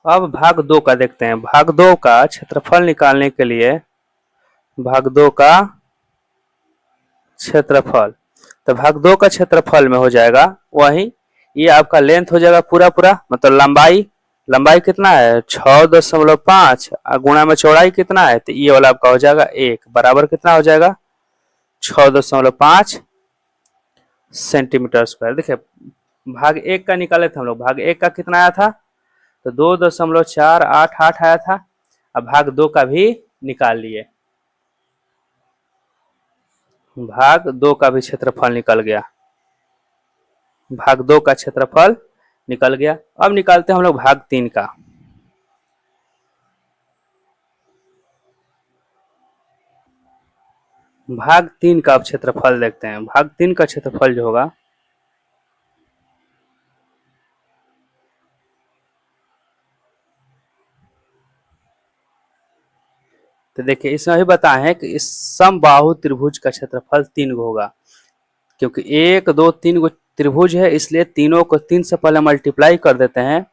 A: अब भाग 2 का देखते हैं। भाग 2 का क्षेत्रफल निकालने के लिए भाग 2 का क्षेत्रफल, तो भाग 2 का क्षेत्रफल में हो जाएगा वही, ये आपका लेंथ हो जाएगा पूरा पूरा, मतलब लंबाई लंबाई कितना है 6.5 गुणा में चौड़ाई कितना है, तो ये वाला आपका हो जाएगा 1 बराबर कितना हो जाएगा 6.5 सेंटीमीटर स्क्वायर। देखिए भाग 1 का निकाले थे हम लोग, भाग 1 का कितना आया था, तो 2.488 आया था। अब भाग 2 का भी निकाल लिए, भाग 2 का भी क्षेत्रफल निकल गया, भाग 2 का क्षेत्रफल निकल गया। अब निकालते हैं हम लोग भाग 3 का। भाग 3 का अब क्षेत्रफल देखते हैं। भाग 3 का क्षेत्रफल जो होगा, तो देखिए इसमें भी बताए हैं कि इस समबाहु त्रिभुज का क्षेत्रफल 3 गो होगा, क्योंकि 1 2 3 गो त्रिभुज है, इसलिए तीनों को 3 से पहले मल्टीप्लाई कर देते हैं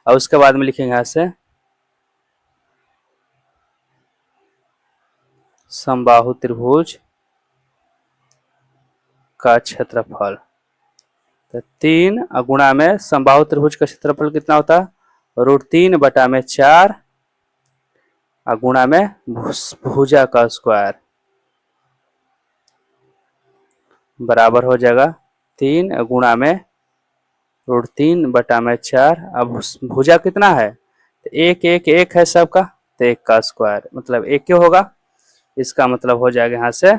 A: और उसके बाद में लिखेंगे यहाँ से समबाहु त्रिभुज का क्षेत्रफल। तो 3 गुणा में समबाहु त्रिभुज का क्षेत्रफल कितना होता है, √3/4 गुणा में भुजा का स्क्वायर बराबर हो जाएगा 3 गुणा में √3/4। अब भुजा कितना है, तो 1 1 1 है सबका, तो 1 का स्क्वायर मतलब 1 क्यों होगा, इसका मतलब हो जाएगा यहाँ से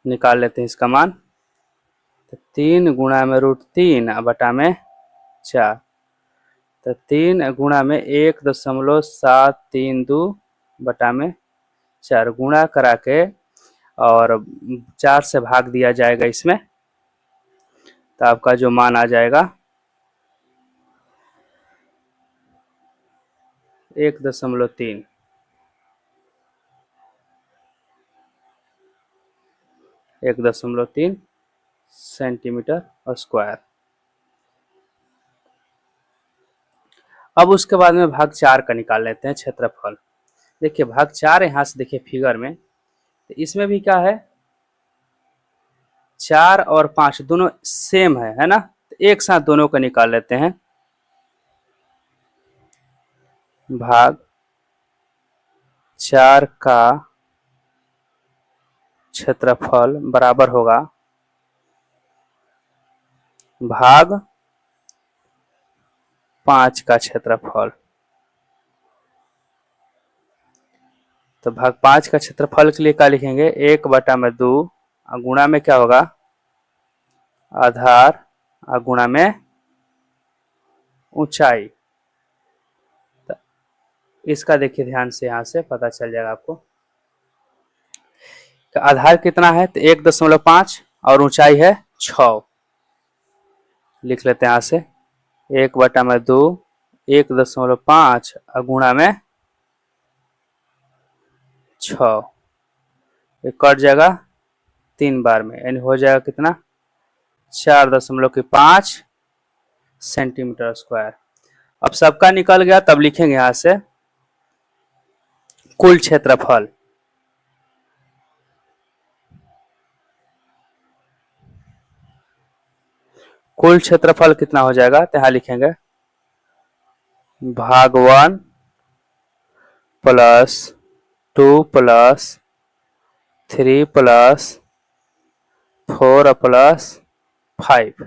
A: निकाल लेते हैं इसका मान, तो 3 गुणा में √3/4, तो 3 गुणा में 1.732/4 गुणा करा के और 4 से भाग दिया जाएगा इसमें, तो आपका जो मान आ जाएगा 1.3 1.3 सेंटीमीटर स्क्वायर। अब उसके बाद में भाग 4 का निकाल लेते हैं क्षेत्रफल। देखिए भाग 4 यहाँ से देखिए फिगर में, तो इसमें भी क्या है 4 और 5 दोनों सेम है ना, तो एक साथ दोनों को निकाल लेते हैं। भाग 4 का क्षेत्रफल बराबर होगा भाग 5 का क्षेत्रफल। तो भाग 5 का क्षेत्रफल के लिए क्या लिखेंगे, 1/2 गुणा में क्या होगा आधार गुणा में ऊंचाई। तो इसका देखिए ध्यान से यहाँ से पता चल जाएगा आपको, तो आधार कितना है, तो 1.5 और ऊंचाई है 6, लिख लेते हैं यहाँ से 1/2 1.5 गुणा में 6, कट जाएगा 3 बार में, यानी हो जाएगा कितना 4.5 सेंटीमीटर स्क्वायर। अब सबका निकल गया, तब लिखेंगे यहां से कुल क्षेत्रफल। कुल क्षेत्रफल कितना हो जाएगा, तो यहां लिखेंगे भाग 1 प्लस 2 प्लस 3 प्लस 4 प्लस 5।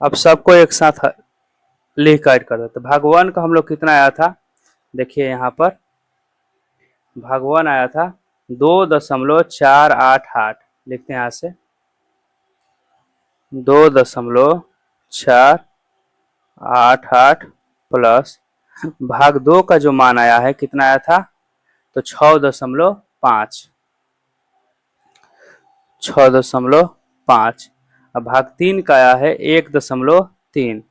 A: अब सबको एक साथ लिख ऐड कर देते। भाग 1 का हम लोग कितना आया था, देखिए यहाँ पर भाग 1 आया था 2.488, लिखते हैं यहाँ से 2.488 प्लस भाग 2 का जो मान आया है कितना आया था, तो 6.5 6.5। अब भाग 3 का आया है 1.3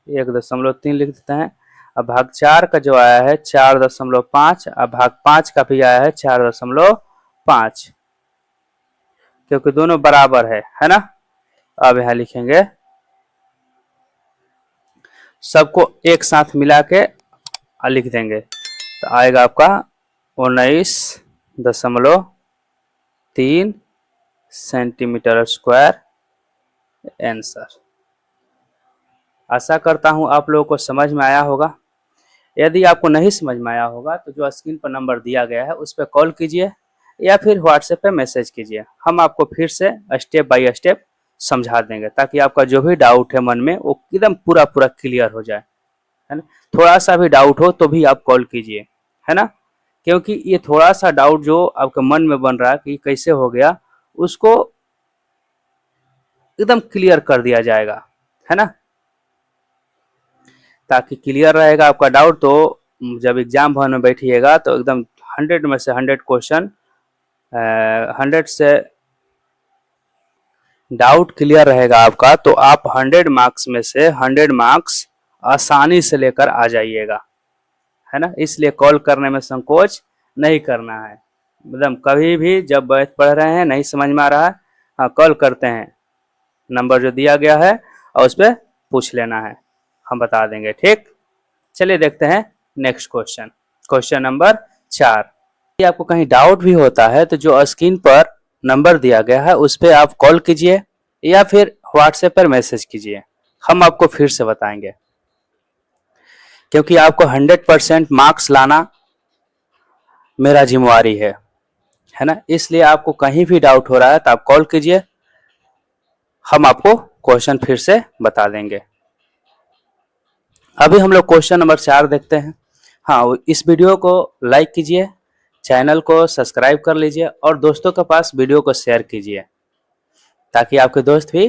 A: 1.3 लिख देते हैं। अब भाग 4 का जो आया है 4.5, अब भाग 5 का भी आया है 4.5, क्योंकि दोनों बराबर है ना। अब यहां लिखेंगे सबको एक साथ मिला के लिख देंगे, तो आएगा आपका 19.3 सेंटीमीटर स्क्वायर आंसर। आशा करता हूँ आप लोगों को समझ में आया होगा। यदि आपको नहीं समझ में आया होगा तो जो स्क्रीन पर नंबर दिया गया है उस पर कॉल कीजिए या फिर व्हाट्सएप पे मैसेज कीजिए। हम आपको फिर से स्टेप बाय स्टेप समझा देंगे ताकि आपका जो भी डाउट है मन में वो एकदम पूरा पूरा क्लियर हो जाए, है ना। थोड़ा सा भी डाउट हो तो भी आप कॉल कीजिए, है ना, क्योंकि ये थोड़ा सा डाउट जो आपके मन में बन रहा है कि कैसे हो गया, उसको एकदम क्लियर कर दिया जाएगा, है ना। ताकि क्लियर रहेगा आपका डाउट, तो जब एग्जाम हॉल में बैठिएगा तो एकदम 100 में से 100 क्वेश्चन 100 से डाउट क्लियर रहेगा आपका, तो आप 100 मार्क्स में से 100 मार्क्स आसानी से लेकर आ जाइएगा, है ना। इसलिए कॉल करने में संकोच नहीं करना है। एकदम कभी भी जब बैठ पढ़ रहे हैं नहीं समझ में आ रहा है, हाँ कॉल करते हैं, नंबर जो दिया गया है और उस पर पूछ लेना है, हम बता देंगे, ठीक। चलिए देखते हैं नेक्स्ट क्वेश्चन, क्वेश्चन नंबर 4। यदि आपको कहीं डाउट भी होता है तो जो स्क्रीन पर नंबर दिया गया है उस पर आप कॉल कीजिए या फिर व्हाट्सएप पर मैसेज कीजिए, हम आपको फिर से बताएंगे। क्योंकि आपको 100% मार्क्स लाना मेरा जिम्मेवारी है ना। इसलिए आपको कहीं भी डाउट हो रहा है तो आप कॉल कीजिए, हम आपको क्वेश्चन फिर से बता देंगे। अभी हम लोग क्वेश्चन नंबर 4 देखते हैं। हाँ, इस वीडियो को लाइक कीजिए, चैनल को सब्सक्राइब कर लीजिए और दोस्तों के पास वीडियो को शेयर कीजिए ताकि आपके दोस्त भी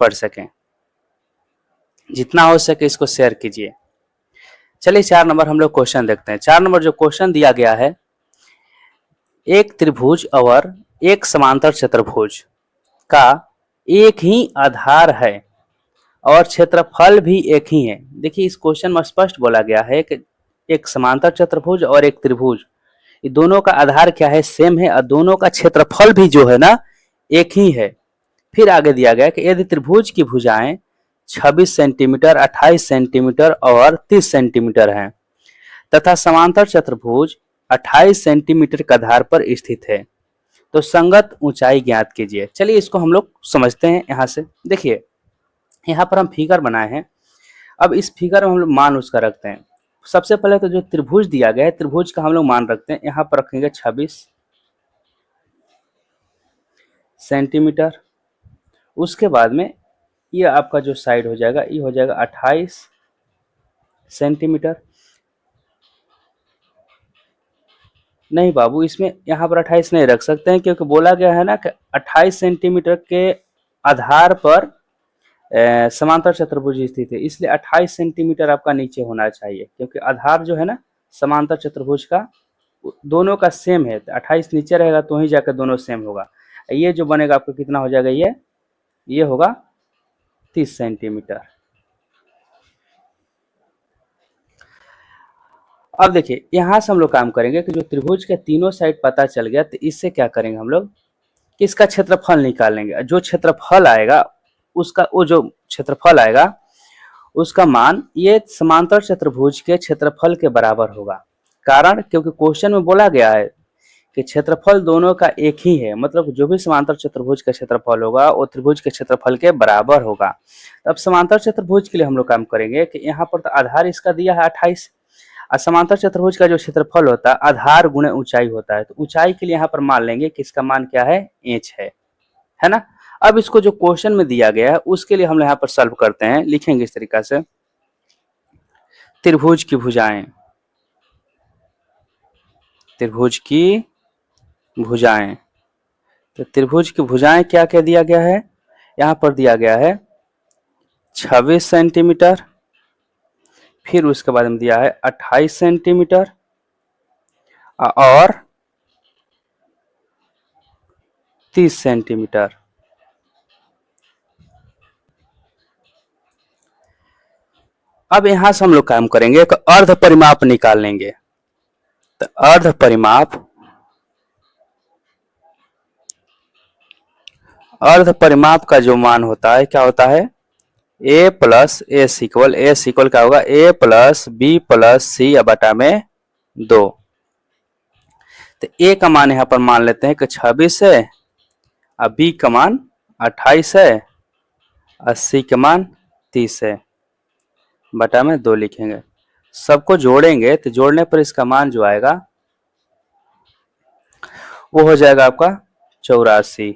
A: पढ़ सकें। जितना हो सके इसको शेयर कीजिए। चलिए 4 नंबर हम लोग क्वेश्चन देखते हैं। 4 नंबर जो क्वेश्चन दिया गया है, एक त्रिभुज और एक समांतर चतुर्भुज का एक ही आधार है और क्षेत्रफल भी एक ही है। देखिए इस क्वेश्चन में स्पष्ट बोला गया है कि एक समांतर चतुर्भुज और एक त्रिभुज, ये दोनों का आधार क्या है, सेम है, और दोनों का क्षेत्रफल भी जो है ना एक ही है। फिर आगे दिया गया कि यदि त्रिभुज की भुजाएं 26 सेंटीमीटर, 28 सेंटीमीटर और 30 सेंटीमीटर हैं तथा समांतर चतुर्भुज 28 सेंटीमीटर के आधार पर स्थित है तो संगत ऊंचाई ज्ञात कीजिए। चलिए इसको हम लोग समझते हैं। यहाँ से देखिए, यहाँ पर हम फिगर बनाए हैं। अब इस फिगर में हम लोग मान उसका रखते हैं। सबसे पहले तो जो त्रिभुज दिया गया है, त्रिभुज का हम लोग मान रखते हैं, यहाँ पर रखेंगे 26 सेंटीमीटर। उसके बाद में ये आपका जो साइड हो जाएगा ये हो जाएगा 28 सेंटीमीटर। नहीं बाबू, इसमें यहाँ पर 28 नहीं रख सकते हैं क्योंकि बोला गया है ना कि 28 सेंटीमीटर के आधार पर समांतर चतुर्भुज स्थित है, इसलिए 28 सेंटीमीटर आपका नीचे होना चाहिए क्योंकि आधार जो है ना समांतर चतुर्भुज का दोनों का सेम है। 28 नीचे रहेगा तो ही जाकर दोनों सेम होगा। ये जो बनेगा आपको कितना हो जाएगा, ये होगा 30 सेंटीमीटर। अब देखिए यहां से हम लोग काम करेंगे कि जो त्रिभुज के तीनों साइड पता चल गया तो इससे क्या करेंगे हम लोग, इसका क्षेत्रफल निकालेंगे। जो क्षेत्रफल आएगा उसका, वो जो क्षेत्रफल आएगा उसका मान ये समांतर चतुर्भुज के क्षेत्रफल के बराबर होगा। कारण क्योंकि क्वेश्चन में बोला गया है कि क्षेत्रफल दोनों का एक ही है, मतलब जो भी समांतर चतुर्भुज का क्षेत्रफल होगा वो त्रिभुज के क्षेत्रफल के बराबर होगा। अब समांतर चतुर्भुज के लिए हम लोग काम करेंगे कि यहाँ पर तो आधार इसका दिया है 28 और समांतर चतुर्भुज का जो क्षेत्रफल होता है आधार गुणे ऊंचाई होता है, तो ऊंचाई के लिए यहाँ पर मान लेंगे कि इसका मान क्या है, इंच है ना। अब इसको जो क्वेश्चन में दिया गया है उसके लिए हम यहाँ पर सॉल्व करते हैं। लिखेंगे इस तरीका से, त्रिभुज की भुजाएं, त्रिभुज की भुजाएं, तो त्रिभुज की भुजाएं क्या क्या दिया गया है, यहाँ पर दिया गया है 26 सेंटीमीटर, फिर उसके बाद में दिया है 28 सेंटीमीटर और 30 सेंटीमीटर। अब यहां से हम लोग काम करेंगे कि अर्ध परिमाप निकाल लेंगे। तो अर्ध परिमाप का जो मान होता है क्या होता है, a प्लस एस इक्वल क्या होगा, a प्लस बी प्लस सी बटा में 2। तो a का मान यहाँ पर मान लेते हैं कि 26 है और b का मान 28 है और c का मान 30 है। बटा में 2 लिखेंगे। सबको जोड़ेंगे तो जोड़ने पर इसका मान जो आएगा वो हो जाएगा आपका 84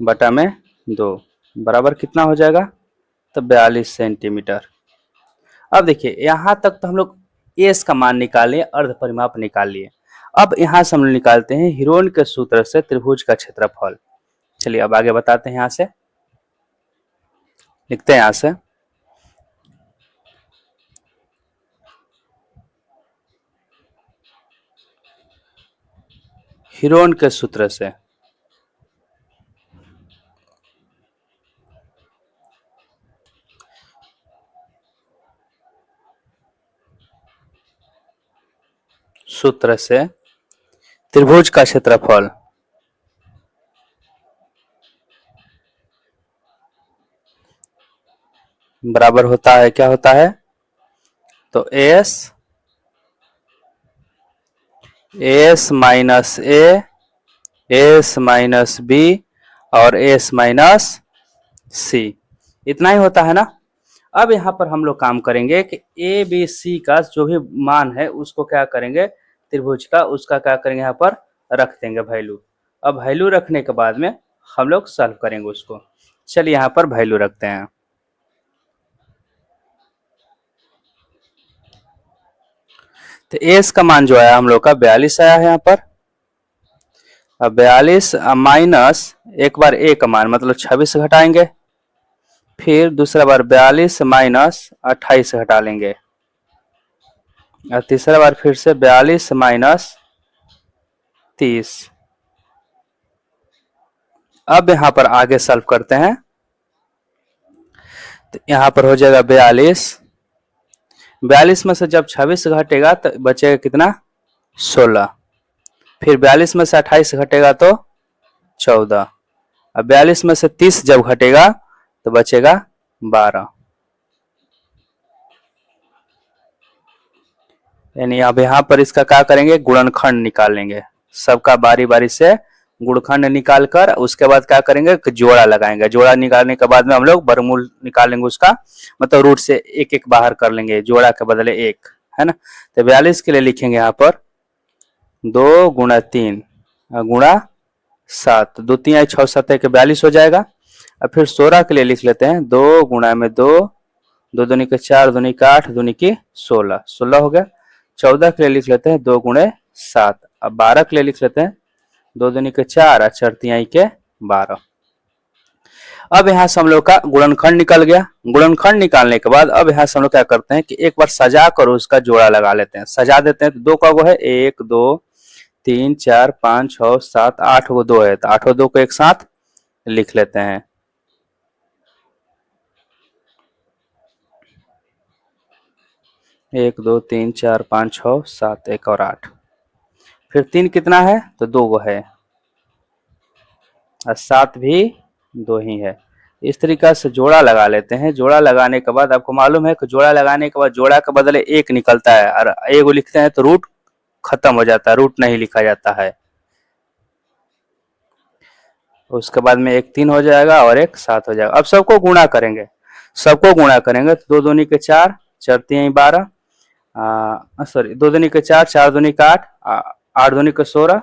A: बटा में 2 बराबर कितना हो जाएगा? तो 42 सेंटीमीटर। अब देखिए यहां तक तो हम लोग एस का मान निकाले, अर्ध परिमाप निकाल लिए। अब यहां से हम लोग निकालते हैं हीरोन के सूत्र से त्रिभुज का क्षेत्रफल। चलिए अब आगे बताते हैं। यहां से लिखते हैं, यहां से हीरोन के सूत्र से त्रिभुज का क्षेत्रफल बराबर होता है, क्या होता है? तो S minus A, S minus B और एस माइनस सी, इतना ही होता है ना। अब यहाँ पर हम लोग काम करेंगे कि ए बी सी का जो भी मान है उसको क्या करेंगे, त्रिभुज का उसका क्या करेंगे यहाँ पर रख देंगे वैल्यू। अब वैल्यू रखने के बाद में हम लोग सॉल्व करेंगे उसको। चलिए यहाँ पर वैल्यू रखते हैं। तो एस का मान जो आया हम लोग का 42 आया है यहाँ पर। अब 42 माइनस एक बार ए का मान मतलब 26 घटाएंगे, फिर दूसरा बार 42 माइनस 28 घटा लेंगे, और तीसरा बार फिर से 42 माइनस 30। अब यहाँ पर आगे सॉल्व करते हैं। तो यहाँ पर हो जाएगा 42 में से जब 26 घटेगा तो बचेगा कितना? 16। फिर 42 में से 28 घटेगा तो 14। अब 42 में से 30 जब घटेगा तो बचेगा 12। यानी अब यहाँ पर इसका क्या करेंगे, गुणनखंड निकाल लेंगे। सबका बारी बारी से गुणनखंड निकाल कर उसके बाद क्या करेंगे, जोड़ा लगाएंगे। जोड़ा निकालने के बाद में हम लोग वर्गमूल निकालेंगे उसका, मतलब रूट से एक एक बाहर कर लेंगे, जोड़ा के बदले एक, है ना। तो 42 के लिए लिखेंगे यहाँ पर 2 गुणा 3 गुणा 7, 2 3 6 7 के 42 हो जाएगा। अब फिर 16 के लिए लिख लेते हैं 2 गुणा में 2, 2 दूनी के 4, दूनी के 8, दूनी की 16, 16 हो गया। 14 के लिए लिख लेते हैं 2 गुणे 7। अब 12 के लिए लिख लेते हैं 2 दूनी के 4 और 4 तिहाई के 12। अब यहाँ से हम लोग का गुणनखंड निकल गया। गुणनखंड निकालने के बाद अब यहाँ से हम लोग क्या करते हैं कि एक बार सजा कर उसका जोड़ा लगा लेते हैं, सजा देते हैं। तो 2 का वो है 1 2 3 4 5 6 7 8 वो 2 है, तो 8 2 को एक साथ लिख लेते हैं। एक 2 3 4 5 6 7 1 और 8। फिर 3 कितना है, तो 2 वो है, और 7 भी 2 ही है। इस तरीका से जोड़ा लगा लेते हैं। जोड़ा लगाने के बाद आपको मालूम है कि जोड़ा लगाने के बाद जोड़ा के बदले एक निकलता है, और एक लिखते हैं तो रूट खत्म हो जाता है, रूट नहीं लिखा जाता है। उसके बाद में एक 3 हो जाएगा और एक 7 हो जाएगा। अब सबको गुणा करेंगे, सबको गुणा करेंगे तो 2 दूनी के 4, 4 तिहाई 12, सॉरी 2 दूनी के 4, 4 दूनी का 8, 8 दूनी के 16,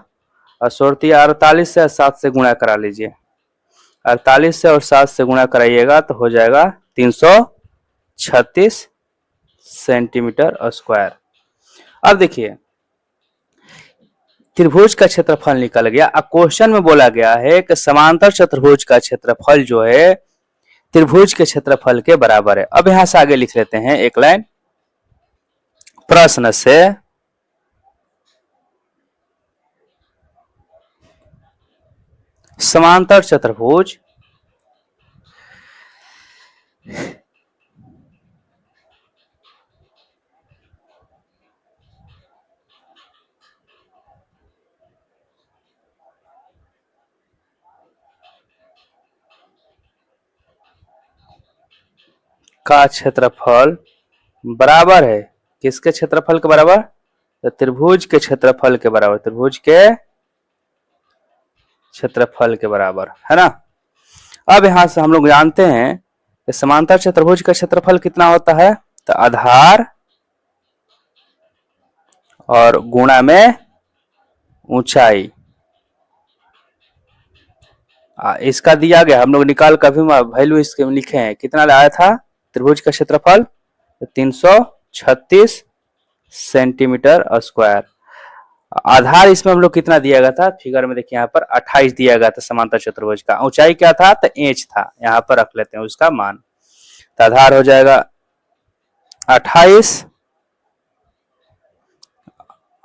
A: और 16 48 से 7 से गुणा करा लीजिए। 48 से और 7 से गुणा कराइएगा तो हो जाएगा 336 सेंटीमीटर स्क्वायर। अब देखिए त्रिभुज का क्षेत्रफल निकल गया। अब क्वेश्चन में बोला गया है कि समांतर चतुर्भुज का क्षेत्रफल जो है त्रिभुज के क्षेत्रफल के बराबर है। अब यहां से आगे लिख लेते हैं एक लाइन, प्रश्न से समांतर चतुर्भुज का क्षेत्रफल बराबर है, किसके क्षेत्रफल के बराबर, तो त्रिभुज के क्षेत्रफल के बराबर, त्रिभुज के क्षेत्रफल के बराबर, है ना। अब यहां से हम लोग जानते हैं इस समांतर चतुर्भुज का क्षेत्रफल कितना होता है? तो आधार और गुणा में ऊंचाई। इसका दिया गया, हम लोग निकाल कर भी वैल्यू इसके लिखे हैं, कितना आया था त्रिभुज का क्षेत्रफल? 336 सेंटीमीटर स्क्वायर। आधार इसमें हम लोग कितना दिया गया था फिगर में, देखिए यहाँ पर 28 दिया गया था समांतर चतुर्भुज का। ऊंचाई क्या था? तो इंच था, यहाँ पर रख लेते हैं उसका मान। तो आधार हो जाएगा 28,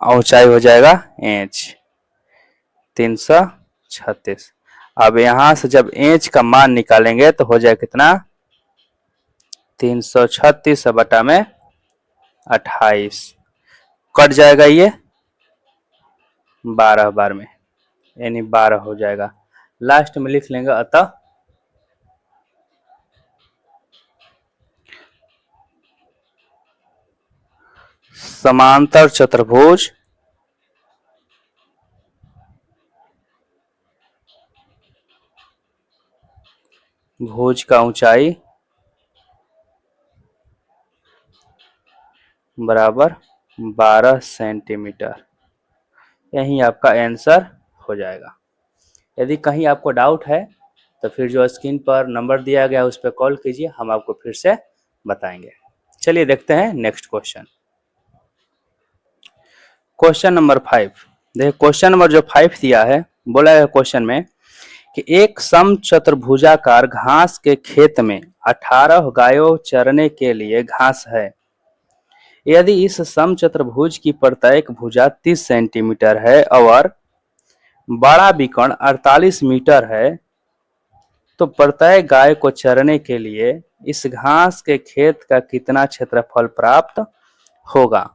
A: ऊंचाई हो जाएगा इंच 336। अब यहां से जब इंच का मान निकालेंगे तो हो जाए कितना? 336 बटा में 28, कट जाएगा ये 12 बार में, यानी 12 हो जाएगा। लास्ट में लिख लेंगे अतः समांतर चतुर्भुज भुज का ऊंचाई बराबर 12 सेंटीमीटर। यही आपका आंसर हो जाएगा। यदि कहीं आपको डाउट है तो फिर जो स्क्रीन पर नंबर दिया गया है उस पर कॉल कीजिए, हम आपको फिर से बताएंगे। चलिए देखते हैं नेक्स्ट क्वेश्चन। Question number 5। देखिए क्वेश्चन नंबर जो 5 दिया है, बोला है क्वेश्चन में कि एक समचतुर्भुजाकार घास के खेत में 18 गायों चरने के लिए घास है। यदि इस समचतुर्भुज की प्रत्येक भुजा 30 सेंटीमीटर है और बड़ा विकर्ण 48 मीटर है, तो प्रत्येक गाय को चरने के लिए इस घास के खेत का कितना क्षेत्रफल प्राप्त होगा?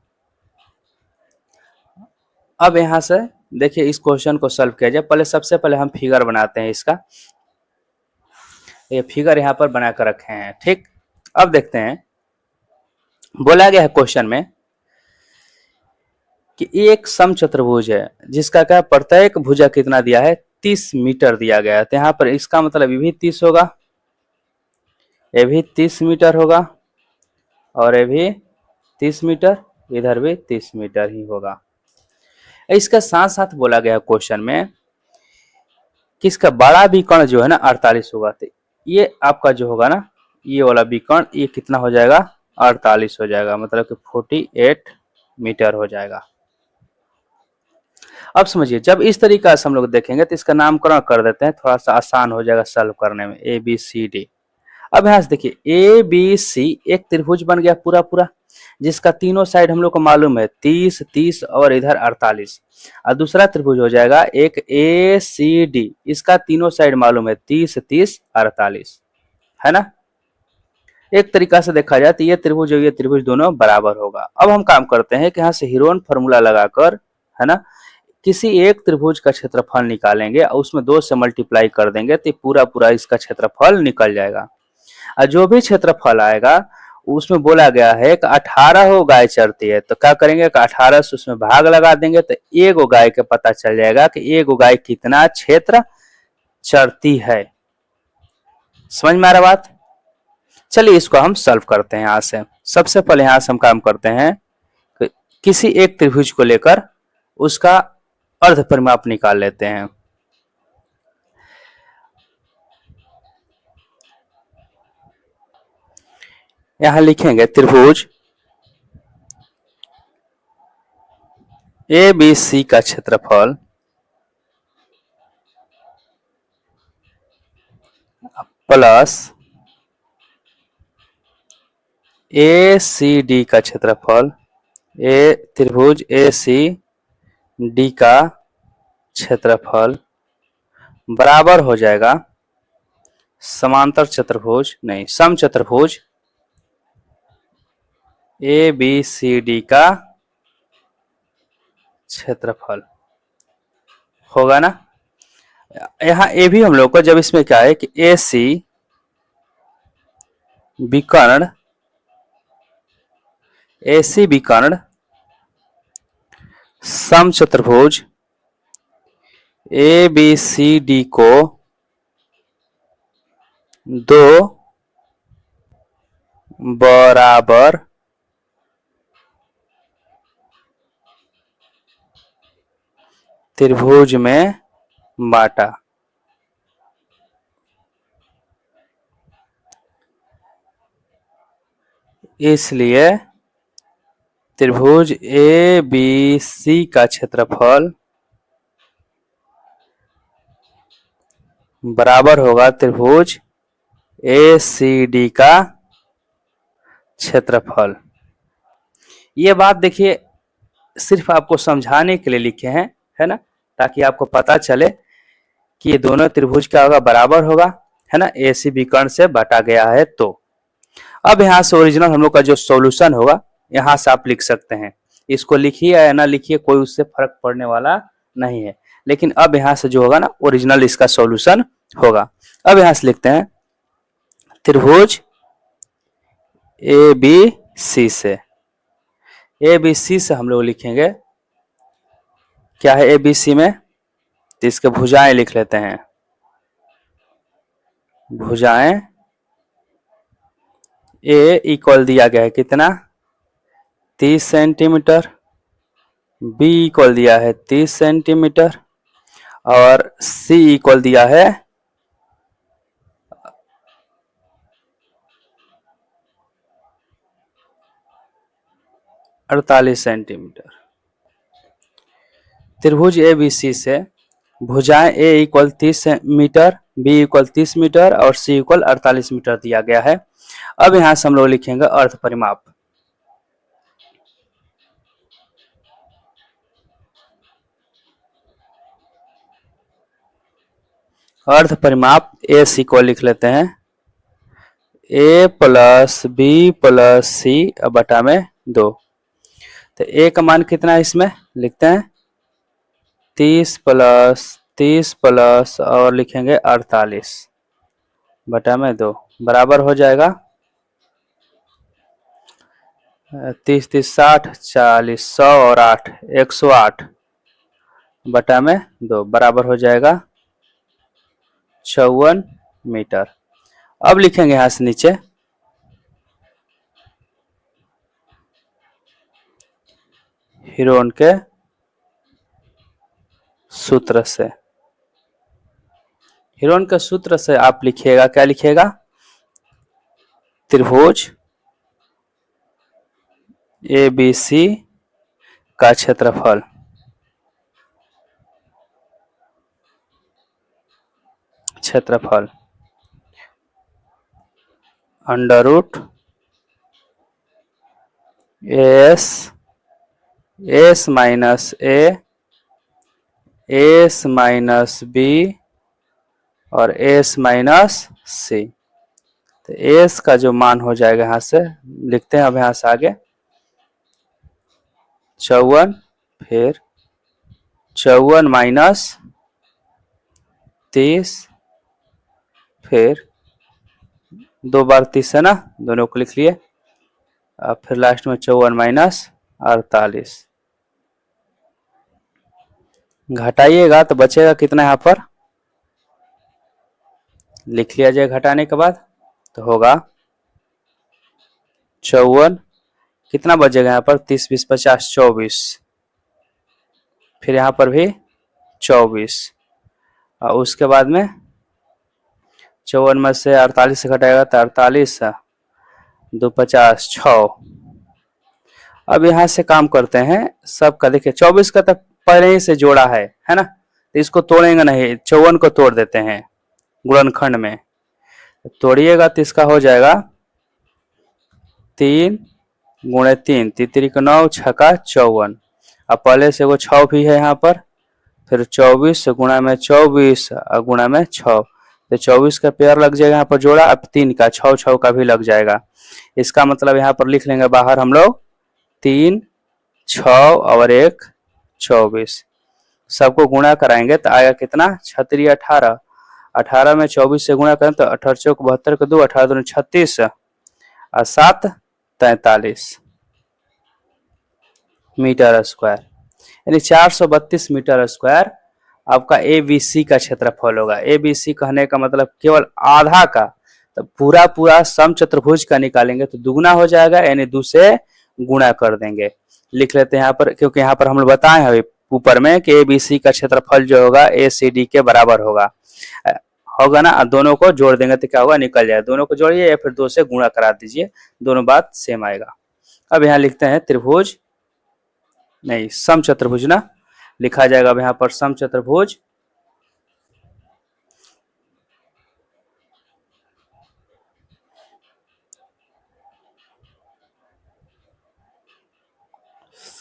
A: अब यहां से देखिए इस क्वेश्चन को सॉल्व किया जाए। पहले सबसे पहले हम फिगर बनाते हैं इसका। ये फिगर यहां पर बनाकर रखे हैं, ठीक। अब देखते हैं, बोला गया है क्वेश्चन में कि एक समचतुर्भुज है जिसका क्या प्रत्येक भुजा कितना दिया है? 30 मीटर दिया गया है। तो यहाँ पर इसका मतलब ये भी 30 होगा, ये भी 30 मीटर होगा और ये भी 30 मीटर, इधर भी 30 मीटर ही होगा। इसका साथ साथ बोला गया क्वेश्चन में कि इसका बड़ा विकर्ण जो है ना 48 होगा। तो ये आपका जो होगा ना, ये वाला विकर्ण ये कितना हो जाएगा? 48 हो जाएगा, मतलब कि 48 मीटर हो जाएगा। अब समझिए, जब इस तरीका से हम लोग देखेंगे तो इसका नामकरण कर देते हैं, थोड़ा सा आसान हो जाएगा सॉल्व करने में। A B C D. अब यहां से देखिए ए बी सी एक त्रिभुज बन गया पूरा पूरा, जिसका तीनों साइड हम लोग को मालूम है 30 30 और इधर 48। और दूसरा त्रिभुज हो जाएगा एक ए सी डी, इसका तीनों साइड मालूम है 30 30 48, है ना। एक तरीका से देखा जाए तो ये त्रिभुज और ये त्रिभुज दोनों बराबर होगा। अब हम काम करते हैं कि यहाँ से हीरोन फॉर्मूला लगाकर, है ना, किसी एक त्रिभुज का क्षेत्रफल निकालेंगे और उसमें 2 से मल्टीप्लाई कर देंगे तो पूरा पूरा इसका क्षेत्रफल निकल जाएगा। और जो भी क्षेत्रफल आएगा उसमें बोला गया है कि 18 गाय चरती है, तो क्या करेंगे कि 18 से उसमें भाग लगा देंगे तो एक गाय के पता चल जाएगा कि एक गाय कितना क्षेत्र चरती है। समझ में आ रहा बात? चलिए इसको हम सॉल्व करते हैं। यहां से सबसे पहले यहां से हम काम करते हैं कि किसी एक त्रिभुज को लेकर उसका अर्ध परिमाप निकाल लेते हैं। यहां लिखेंगे त्रिभुज ए बी सी का क्षेत्रफल प्लस ए सी डी का क्षेत्रफल, ए त्रिभुज ए सी डी का क्षेत्रफल बराबर हो जाएगा समांतर चतुर्भुज नहीं समचतुर्भुज ए बी सी डी का क्षेत्रफल होगा ना। यहाँ ए भी हम लोग को, जब इसमें क्या है कि ए सी विकर्ण AC विकर्ण समचतुर्भुज ए बी सी डी को 2 बराबर त्रिभुज में बांटा। इसलिए त्रिभुज ए बी सी का क्षेत्रफल बराबर होगा त्रिभुज ए सी डी का क्षेत्रफल। ये बात देखिए सिर्फ आपको समझाने के लिए लिखे हैं, है ना, ताकि आपको पता चले कि ये दोनों त्रिभुज क्या होगा, बराबर होगा, है ना, ए सी बी कर्ण से बांटा गया है। तो अब यहाँ से ओरिजिनल हम लोग का जो सॉल्यूशन होगा यहाँ से आप लिख सकते हैं। इसको लिखिए या ना लिखिए कोई उससे फर्क पड़ने वाला नहीं है, लेकिन अब यहाँ से जो होगा ना ओरिजिनल इसका सॉल्यूशन होगा। अब यहाँ से लिखते हैं त्रिभुज ए बी सी से, ए बी सी से हम लोग लिखेंगे क्या है ए बी सी में, तो इसके भुजाएं लिख लेते हैं। भुजाएं ए इक्वल दिया गया है कितना 30 सेंटीमीटर, बी इक्वल दिया है 30 सेंटीमीटर और सी इक्वल दिया है 48 सेंटीमीटर। त्रिभुज ए बी सी से भुजाएं A equal 30 metre, B equal 30 metre और सी इक्वल 48 मीटर दिया गया है। अब यहां से हम लोग लिखेंगे अर्ध परिमाप। अर्ध परिमाप ए सी को लिख लेते हैं ए प्लस बी प्लस सी बटा में 2। तो ए का मान कितना है इसमें लिखते हैं 30 प्लस और लिखेंगे 48 बटा में 2 बराबर हो जाएगा 30 30 60 40 100 और 8 108 बटा में 2 बराबर हो जाएगा 54 मीटर। अब लिखेंगे यहां से नीचे हीरोन के सूत्र से, हीरोन के सूत्र से आप लिखिएगा क्या लिखिएगा त्रिभुज ए बी सी का क्षेत्रफल under root S minus A S minus B और एस माइनस सी। तो एस का जो मान हो जाएगा यहां से लिखते हैं अब यहां से आगे 54 फिर 54 माइनस 30 फिर 2 बार 30 है ना दोनों को लिख लिए। अब फिर लास्ट में 54 माइनस 48 घटाइएगा तो बचेगा कितना यहाँ पर लिख लिया जाए घटाने के बाद तो होगा 54 कितना बचेगा यहाँ पर 30 20 50 24 फिर यहाँ पर भी 24 और उसके बाद में 54 में से 48 से घटाएगा तो 48 2 50 6। अब यहाँ से काम करते हैं सबका देखिए 24 का तो पहले ही से जोड़ा है ना, तो इसको तोड़ेंगे नहीं 54 को तोड़ देते हैं गुणनखंड में तोड़िएगा तो इसका हो जाएगा 3 गुणे 3 3 को 9 छक्का 54। अब पहले से वो 6 भी है यहाँ पर फिर 24 गुणा में 24 और गुणा में 6 तो 24 का पेयर लग जाएगा यहाँ पर जोड़ा। अब 3 का 6 6 का भी लग जाएगा। इसका मतलब यहाँ पर लिख लेंगे बाहर हम लोग 3 6 और 1 24 सबको गुणा कराएंगे तो आएगा कितना 36 18 18 में 24 से गुणा करें तो 18 चौक 72 को 2 18 दूनी 36 और 7 43 मीटर स्क्वायर यानी 432 मीटर स्क्वायर आपका ए बी सी का क्षेत्रफल होगा। ए बी सी कहने का मतलब केवल आधा का तो पूरा पूरा समचतुर्भुज का निकालेंगे तो दुगुना हो जाएगा, यानी 2 से गुणा कर देंगे। लिख लेते हैं यहाँ पर, क्योंकि यहाँ पर हम लोग बताए हैं ऊपर में कि ए बी सी का क्षेत्रफल जो होगा ए सी डी के बराबर होगा, होगा ना। दोनों को जोड़ देंगे तो क्या होगा, निकल जाएगा। दोनों को जोड़िए या फिर 2 से गुणा करा दीजिए, दोनों बात सेम आएगा। अब यहाँ लिखते हैं त्रिभुज, नहीं समचतुर्भुज ना, लिखा जाएगा अब यहाँ पर समचतुर्भुज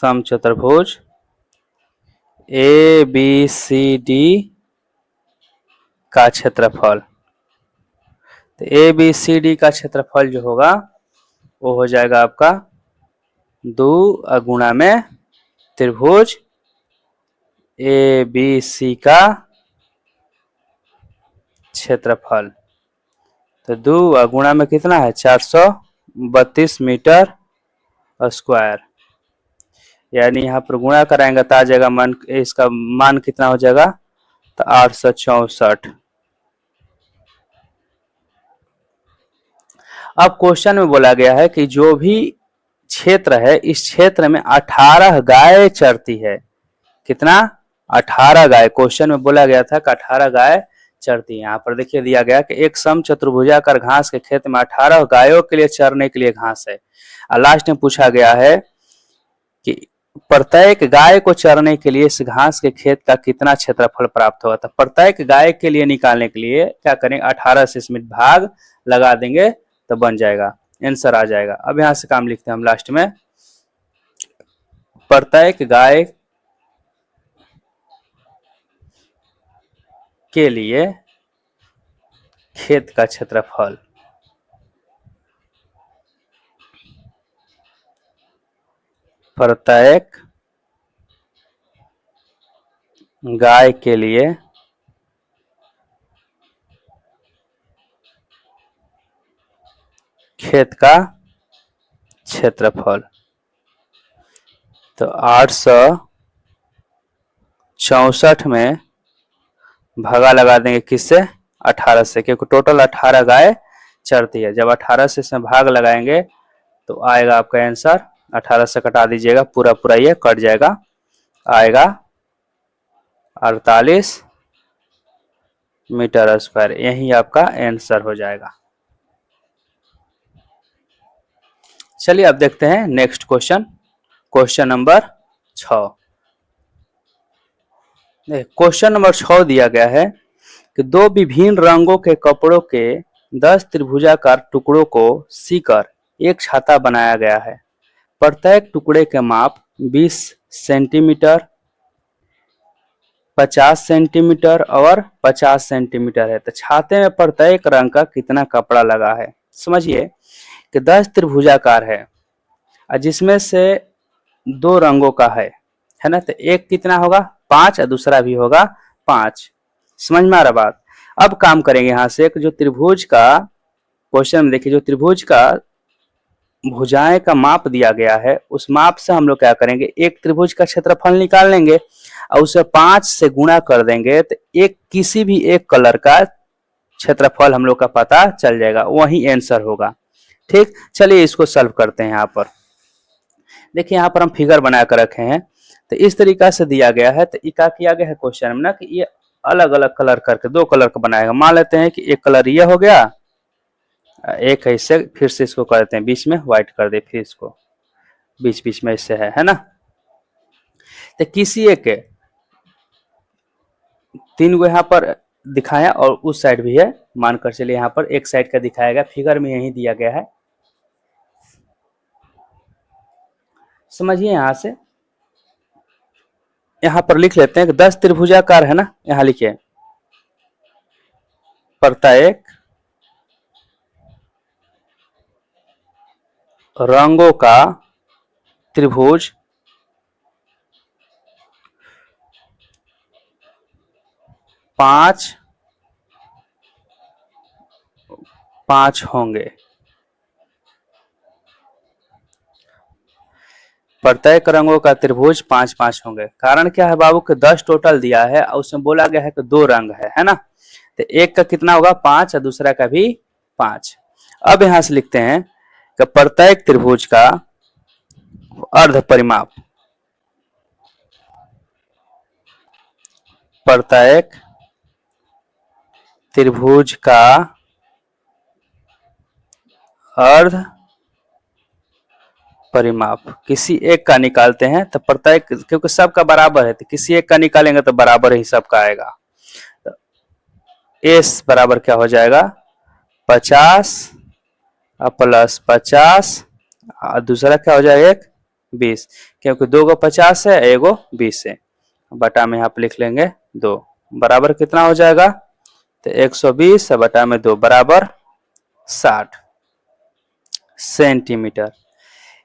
A: समचतुर्भुज ए बी सी डी का क्षेत्रफल। तो ए बी सी डी का क्षेत्रफल जो होगा वो हो जाएगा आपका 2 गुणा में त्रिभुज ए बी सी का क्षेत्रफल। तो 2 गुणा में कितना है, 432 मीटर स्क्वायर, यानी यहाँ पर गुणा कराएंगे तो आ जाएगा मान, इसका मान कितना हो जाएगा, तो 864। अब क्वेश्चन में बोला गया है कि जो भी क्षेत्र है इस क्षेत्र में 18 गाय चरती है। कितना, 18 गाय। क्वेश्चन में बोला गया था कि 18 गाय चरती है। यहाँ पर देखिए दिया गया कि एक समचतुर्भुजाकार घास के खेत में 18 गायों के लिए चरने के लिए घास है। और लास्ट में पूछा गया है कि प्रत्येक गाय को चरने के लिए इस घास के खेत का कितना क्षेत्रफल प्राप्त होगा। तो प्रत्येक गाय के लिए निकालने के लिए क्या करेंगे, 18 से इसमें भाग लगा देंगे तो बन जाएगा, आंसर आ जाएगा। अब यहां से काम लिखते हैं हम लास्ट में, प्रत्येक गाय के लिए खेत का क्षेत्रफल। प्रत्येक गाय के लिए खेत का क्षेत्रफल। तो 864 में भागा लगा देंगे किससे, 18 से, क्योंकि टोटल 18 गाय चरती है। जब 18 से इसमें भाग लगाएंगे तो आएगा आपका आंसर, 18 से कटा दीजिएगा, पूरा पूरा ये कट जाएगा, आएगा 48 मीटर स्क्वायर। यही आपका आंसर हो जाएगा। चलिए अब देखते हैं next question, question number 6। Question number 6 दिया गया है कि 2 विभिन्न रंगों के कपड़ों के 10 त्रिभुजाकार टुकड़ों को सीकर एक छाता बनाया गया है। प्रत्येक टुकड़े के माप 20 सेंटीमीटर, 50 सेंटीमीटर और 50 सेंटीमीटर है। तो छाते में प्रत्येक रंग का कितना कपड़ा लगा है। समझिए कि 10 त्रिभुजाकार है और जिसमें से 2 रंगों का है ना, तो एक कितना होगा, 5 और दूसरा भी होगा 5। समझ में आ रहा बात। अब काम करेंगे यहां से, जो त्रिभुज का क्वेश्चन में देखिए, जो त्रिभुज का भुजाएं का माप दिया गया है उस माप से हम लोग क्या करेंगे, एक त्रिभुज का क्षेत्रफल निकाल लेंगे और उसे 5 से गुणा कर देंगे तो एक किसी भी एक कलर का क्षेत्रफल हम लोग का पता चल जाएगा, वही आंसर होगा। ठीक, चलिए इसको सॉल्व करते हैं। यहाँ पर देखिए, यहाँ पर हम फिगर बना कर रखे हैं, तो इस तरीका से दिया गया है। तो क्या किया गया है क्वेश्चन में ना, कि ये अलग अलग कलर करके 2 कलर का बनाएगा। मान लेते हैं कि एक कलर ये हो गया, एक है इससे, फिर से इसको कर देते हैं बीच में व्हाइट कर दे, फिर इसको बीच बीच में इससे है ना। तो किसी एक 3 गो यहाँ पर दिखाया और उस साइड भी है, मानकर चलिए यहाँ पर एक साइड का दिखाया गया, फिगर में यही दिया गया है। समझिए यहां से, यहां पर लिख लेते हैं कि 10 त्रिभुजाकार है ना, यहां लिखिए प्रत्येक रंगों का त्रिभुज 5 5 होंगे। प्रत्येक रंगों का त्रिभुज 5 5 होंगे। कारण क्या है बाबू कि 10 टोटल दिया है और उसमें बोला गया है कि 2 रंग है ना। तो एक का कितना होगा 5 और दूसरा का भी 5। अब यहां से लिखते हैं कि प्रत्येक त्रिभुज का अर्ध परिमाप, प्रत्येक त्रिभुज का अर्ध परिमाप किसी एक का निकालते हैं तो प्रत्येक, क्योंकि सबका बराबर है तो किसी एक का निकालेंगे तो बराबर ही सबका आएगा। तो एस बराबर क्या हो जाएगा 50 प्लस 50 और दूसरा क्या हो जाएगा एक 20, क्योंकि 2 को 50 है, एगो 20 है, बटा में यहाँ पे लिख लेंगे 2, बराबर कितना हो जाएगा तो 120 बटा में 2 बराबर 60 सेंटीमीटर।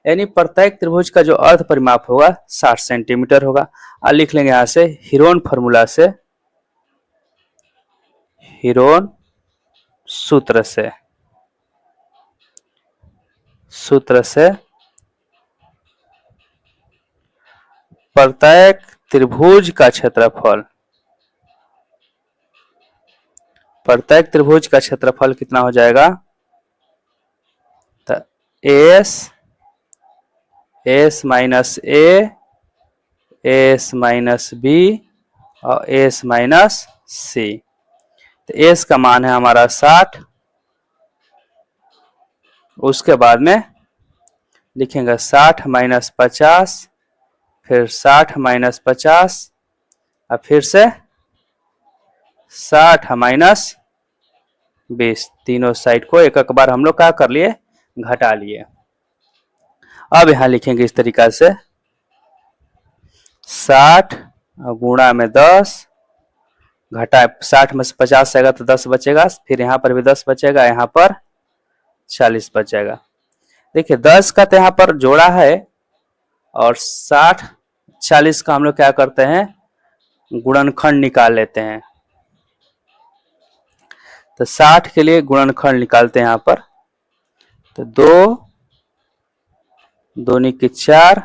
A: यानी प्रत्येक त्रिभुज का जो अर्ध परिमाप होगा 60 सेंटीमीटर होगा। और लिख लेंगे यहां से हीरोन फॉर्मूला से, हीरोन सूत्र से प्रत्येक त्रिभुज का क्षेत्रफल, प्रत्येक त्रिभुज का क्षेत्रफल कितना हो जाएगा तो S minus A, S minus B और एस माइनस सी। तो एस का मान है हमारा 60, उसके बाद में लिखेंगे 60 माइनस 50, फिर 60 माइनस 50 और फिर से 60 माइनस 20, तीनों साइड को एक एक बार हम लोग क्या कर लिए घटा लिए। अब यहां लिखेंगे इस तरीका से 60 गुणा में 10 घटा, 60 में से 50 आएगा तो 10 बचेगा, फिर यहाँ पर भी 10 बचेगा, यहाँ पर 40 बचेगा। देखिए 10 का तो यहाँ पर जोड़ा है और 60 40 का हम लोग क्या करते हैं गुणनखंड निकाल लेते हैं। तो 60 के लिए गुणनखंड निकालते हैं यहाँ पर, तो 2 दूनी की 4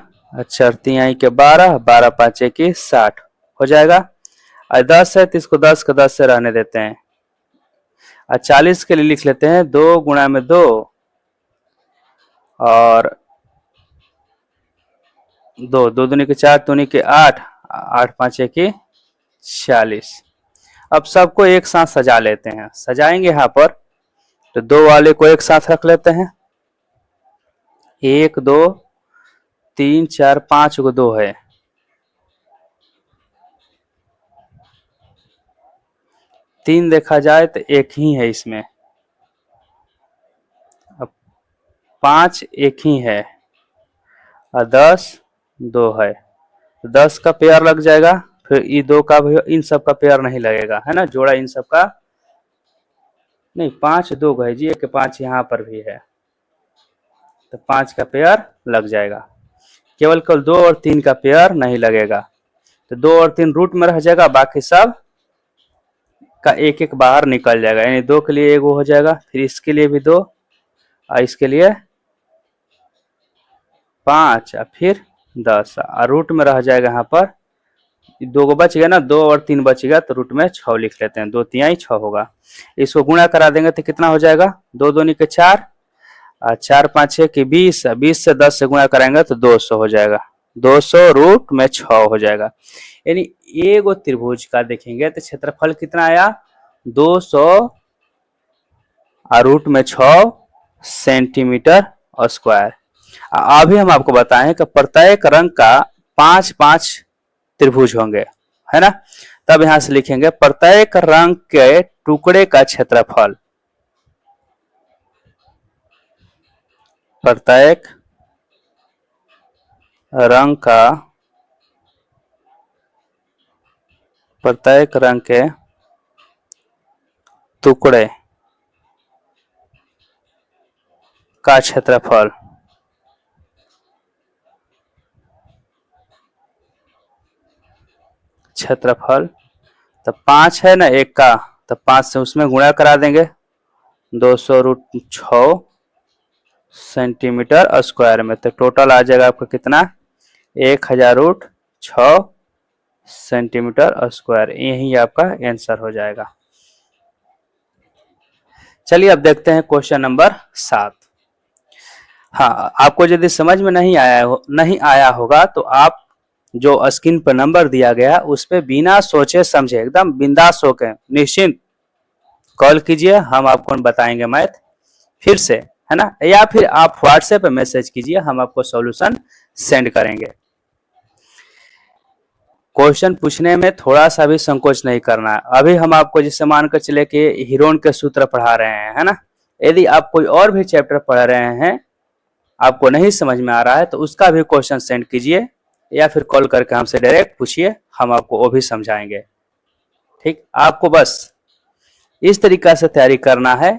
A: 4 तिहाई के 12 12 पांचे की 60 हो जाएगा। और 10 है तो इसको 10 का 10 से रहने देते हैं। और 40 के लिए लिख लेते हैं 2 गुणा में 2 और 2 2 दूनी की 4 दूनी की 8 8 पांचे की 40। अब सबको एक साथ सजा लेते हैं, सजाएंगे यहाँ पर तो 2 वाले को एक साथ रख लेते हैं, 1 2 3 4 5 को 2 है, 3 देखा जाए तो एक ही है इसमें, अब 5 एक ही है और 10 2 है, 10 का पेयर लग जाएगा, फिर ये 2 का भी, इन सब का पेयर नहीं लगेगा है ना, जोड़ा इन सब का नहीं, 5 2 है जी, एक 5 यहाँ पर भी है तो 5 का पेयर लग जाएगा, केवल 2 और 3 का पेयर नहीं लगेगा। तो 2 और 3 रूट में रह जाएगा, बाकी सब का एक एक बाहर निकल जाएगा, यानी 2 के लिए एगो हो जाएगा, फिर इसके लिए भी 2 और इसके लिए 5 और फिर 10 और रूट में रह जाएगा यहाँ पर 2 को बच गया ना, 2 और 3 बच गया तो रूट में 6 लिख लेते हैं, 2 तिहाई 6 होगा। इसको गुणा करा देंगे तो कितना हो जाएगा 2 दूनी के 4 और 4 5 6 की 20, 20 से 10 से गुणा कराएंगे तो 200 हो जाएगा, 200 रूट में 6 हो जाएगा। यानी एगो त्रिभुज का देखेंगे तो क्षेत्रफल कितना आया 200 और रूट में 6 सेंटीमीटर स्क्वायर। अभी हम आपको बताएं कि प्रत्येक रंग का 5 5 त्रिभुज होंगे है ना, तब यहां से लिखेंगे प्रत्येक रंग के टुकड़े का क्षेत्रफल, प्रत्येक रंग का, प्रत्येक रंग के टुकड़े का क्षेत्रफल, क्षेत्रफल तो 5 है ना एक का, तो 5 से उसमें गुणा करा देंगे 200 रूट 6 सेंटीमीटर स्क्वायर में, तो टोटल आ जाएगा आपका कितना 1000 रूट 6 सेंटीमीटर स्क्वायर, यही आपका आंसर हो जाएगा। चलिए अब देखते हैं क्वेश्चन नंबर 7। हाँ, आपको यदि समझ में नहीं आया होगा तो आप जो स्क्रीन पर नंबर दिया गया उस पे बिना सोचे समझे एकदम बिंदास होकर निश्चिंत कॉल कीजिए, हम आपको बताएंगे मैथ फिर से, है ना, या फिर आप व्हाट्सएप पे मैसेज कीजिए, हम आपको सॉल्यूशन सेंड करेंगे। क्वेश्चन पूछने में थोड़ा सा भी संकोच नहीं करना है। अभी हम आपको जैसे मानकर चले कि हीरोन के सूत्र पढ़ा रहे हैं, है ना, यदि आप कोई और भी चैप्टर पढ़ रहे हैं, आपको नहीं समझ में आ रहा है तो उसका भी क्वेश्चन सेंड कीजिए या फिर कॉल करके हमसे डायरेक्ट पूछिए, हम आपको वो भी समझाएंगे। ठीक, आपको बस इस तरीका से तैयारी करना है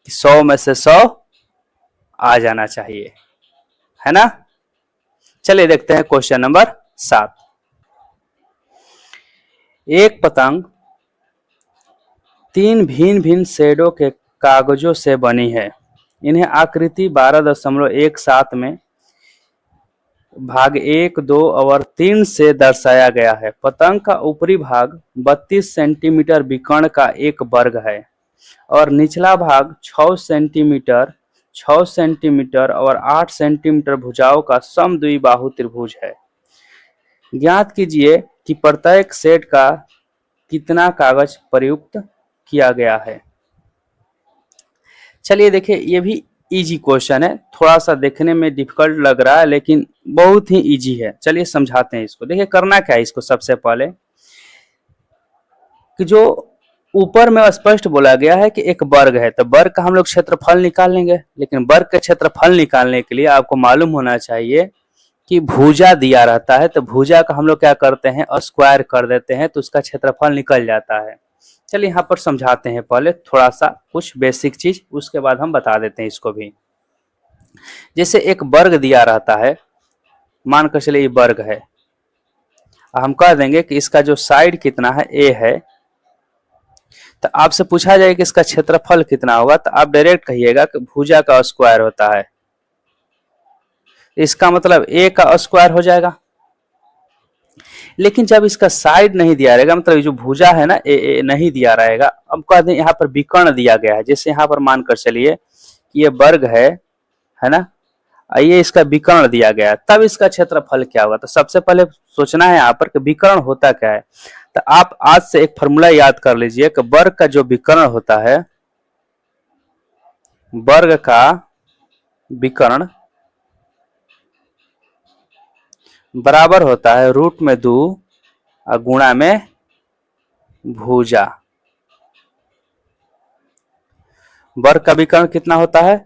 A: कि 100 में से 100 आ जाना चाहिए, है ना। चलिए देखते हैं क्वेश्चन नंबर 7। एक पतंग 3 भिन्न भिन्न शेडों के कागजों से बनी है। इन्हें आकृति 12.17 में भाग 1, 2 और 3 से दर्शाया गया है। पतंग का ऊपरी भाग 32 सेंटीमीटर विकर्ण का एक वर्ग है और निचला भाग 6 सेंटीमीटर, 6 सेंटीमीटर और 8 सेंटीमीटर भुजाओं का समद्विबाहु त्रिभुज है। ज्ञात कीजिए कि प्रत्येक सेट का कितना कागज प्रयुक्त किया गया है। चलिए देखिए, ये भी इजी क्वेश्चन है, थोड़ा सा देखने में डिफिकल्ट लग रहा है लेकिन बहुत ही इजी है। चलिए समझाते हैं इसको। देखिए करना क्या है इसको, सबसे पहले कि जो ऊपर में स्पष्ट बोला गया है कि एक वर्ग है तो वर्ग का हम लोग क्षेत्रफल निकाल लेंगे, लेकिन वर्ग का क्षेत्रफल निकालने के लिए आपको मालूम होना चाहिए कि भुजा दिया रहता है, तो भुजा का हम लोग क्या करते हैं, स्क्वायर कर देते हैं तो उसका क्षेत्रफल निकल जाता है। चलिए यहाँ पर समझाते हैं पहले थोड़ा सा कुछ बेसिक चीज, उसके बाद हम बता देते हैं इसको भी। जैसे एक वर्ग दिया रहता है, मान कर चलिए ये वर्ग है, हम कह देंगे कि इसका जो साइड कितना है a है, तो आपसे पूछा जाए कि इसका क्षेत्रफल कितना होगा, तो आप डायरेक्ट कहिएगा कि भुजा का स्क्वायर होता है, इसका मतलब a का स्क्वायर हो जाएगा। लेकिन जब इसका साइड नहीं दिया रहेगा, मतलब जो भुजा है ना ए नहीं दिया रहेगा, अब कह दें यहाँ पर विकर्ण दिया गया है, जैसे यहाँ पर मानकर चलिए कि ये वर्ग है ना, ये इसका विकर्ण दिया गया है, तब इसका क्षेत्रफल क्या होगा। तो सबसे पहले सोचना है यहाँ पर कि विकर्ण होता क्या है। तो आप आज से एक फॉर्मूला याद कर लीजिए कि वर्ग का जो विकर्ण होता है, वर्ग का विकर्ण बराबर होता है रूट में 2 और गुणा में भुजा। वर्ग का विकर्ण कितना होता है,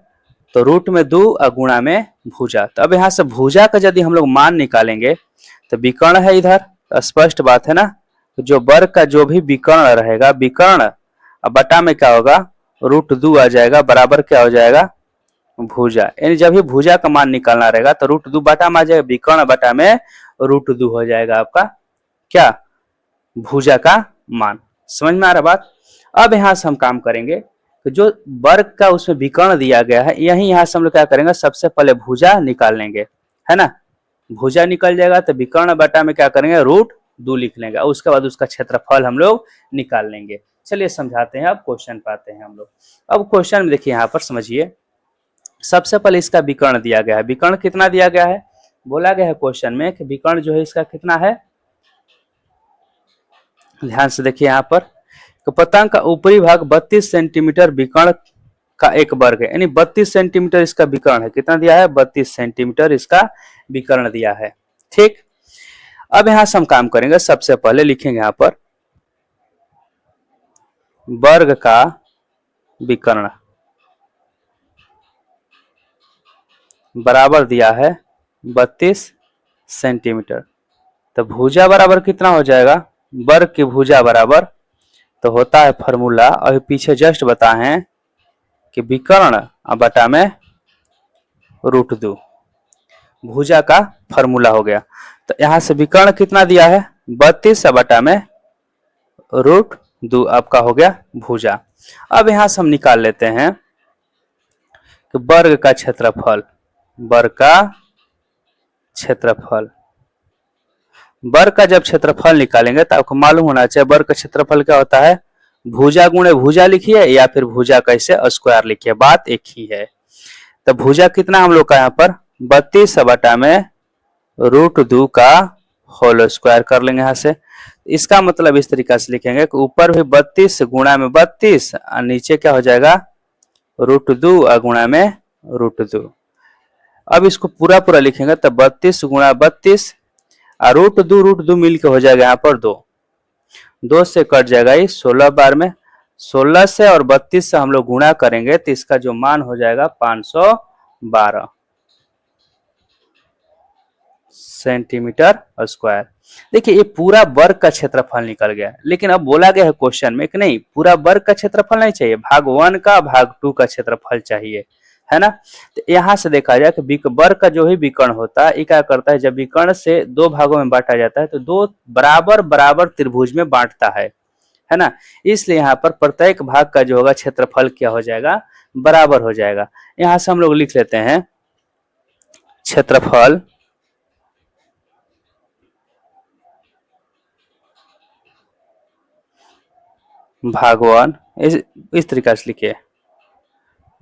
A: तो रूट में 2 और गुणा में भुजा। तो अब यहाँ से भुजा का यदि हम लोग मान निकालेंगे तो विकर्ण है इधर, तो स्पष्ट बात है ना, तो जो वर्ग का जो भी विकर्ण रहेगा, विकर्ण अब बटा में क्या होगा, रूट 2 आ जाएगा, बराबर क्या हो जाएगा, भुजा। यानी जब भी भुजा का मान निकालना रहेगा तो रूट 2 बटा में आ जाएगा, विकर्ण बटा में रूट 2 हो जाएगा आपका क्या, भुजा का मान। समझ में आ रहा बात। अब यहाँ से हम काम करेंगे तो जो वर्ग का उसमें विकर्ण दिया गया है, यही यहाँ से हम लोग क्या करेंगे, सबसे पहले भुजा निकाल लेंगे, है ना। भुजा निकल जाएगा तो विकर्ण बटा में क्या करेंगे, रूट 2 लिख लेंगे और उसके बाद उसका क्षेत्रफल हम लोग निकाल लेंगे। चलिए समझाते हैं, अब क्वेश्चन पे आते हैं हम लोग। अब क्वेश्चन में देखिए यहाँ पर समझिए, सबसे पहले इसका विकर्ण दिया गया है। विकर्ण कितना दिया गया है, बोला गया है क्वेश्चन में कि विकर्ण जो है इसका कितना है, ध्यान से देखिए यहाँ पर, तो पतंग का ऊपरी भाग 32 सेंटीमीटर विकर्ण का एक वर्ग है, यानी 32 सेंटीमीटर इसका विकर्ण है। कितना दिया है, 32 सेंटीमीटर इसका विकर्ण दिया है। ठीक, अब यहां से हम काम करेंगे, सबसे पहले लिखेंगे यहाँ पर वर्ग का विकर्ण बराबर दिया है 32 सेंटीमीटर, तो भुजा बराबर कितना हो जाएगा, वर्ग की भुजा बराबर तो होता है फॉर्मूला, अभी पीछे जस्ट बताए हैं कि विकर्ण बटा में रूट 2, भुजा का फॉर्मूला हो गया। तो यहां से विकर्ण कितना दिया है, 32 बटा में रूट 2 आपका हो गया भुजा। अब यहां से हम निकाल लेते हैं कि वर्ग का क्षेत्रफल, वर्ग का क्षेत्रफल, वर्ग का जब क्षेत्रफल निकालेंगे तो आपको मालूम होना चाहिए वर्ग का क्षेत्रफल क्या होता है, भुजा गुणे भुजा लिखिए या फिर भुजा कैसे स्क्वायर लिखिए, बात एक ही है। तो भुजा कितना हम लोग का यहाँ पर 32 बटा में √2 का होल स्क्वायर कर लेंगे यहाँ से। इसका मतलब इस तरीके से लिखेंगे कि ऊपर भी 32 गुणा में 32 और नीचे क्या हो जाएगा √2 और गुणा में √2। अब इसको पूरा पूरा लिखेंगे तो 32 गुणा 32 और √2 मिलकर हो जाएगा यहाँ पर 2, 2 से कट जाएगा ये 16 बार में, 16 से और 32 से हम लोग गुणा करेंगे तो इसका जो मान हो जाएगा 512 सेंटीमीटर स्क्वायर। देखिए ये पूरा वर्ग का क्षेत्रफल निकल गया, लेकिन अब बोला गया है क्वेश्चन में कि नहीं पूरा वर्ग का क्षेत्रफल नहीं चाहिए, भाग 1 का भाग 2 का क्षेत्रफल चाहिए, है ना। तो यहां से देखा जाए कि वर्ग का जो ही विकर्ण होता है ये क्या करता है, जब विकर्ण से दो भागों में बांटा जाता है तो दो बराबर बराबर त्रिभुज में बांटता है ना। इसलिए यहाँ पर प्रत्येक भाग का जो होगा क्षेत्रफल क्या हो जाएगा बराबर हो जाएगा। यहां से हम लोग लिख लेते हैं क्षेत्रफल भाग 1 इस तरीके से लिखिए,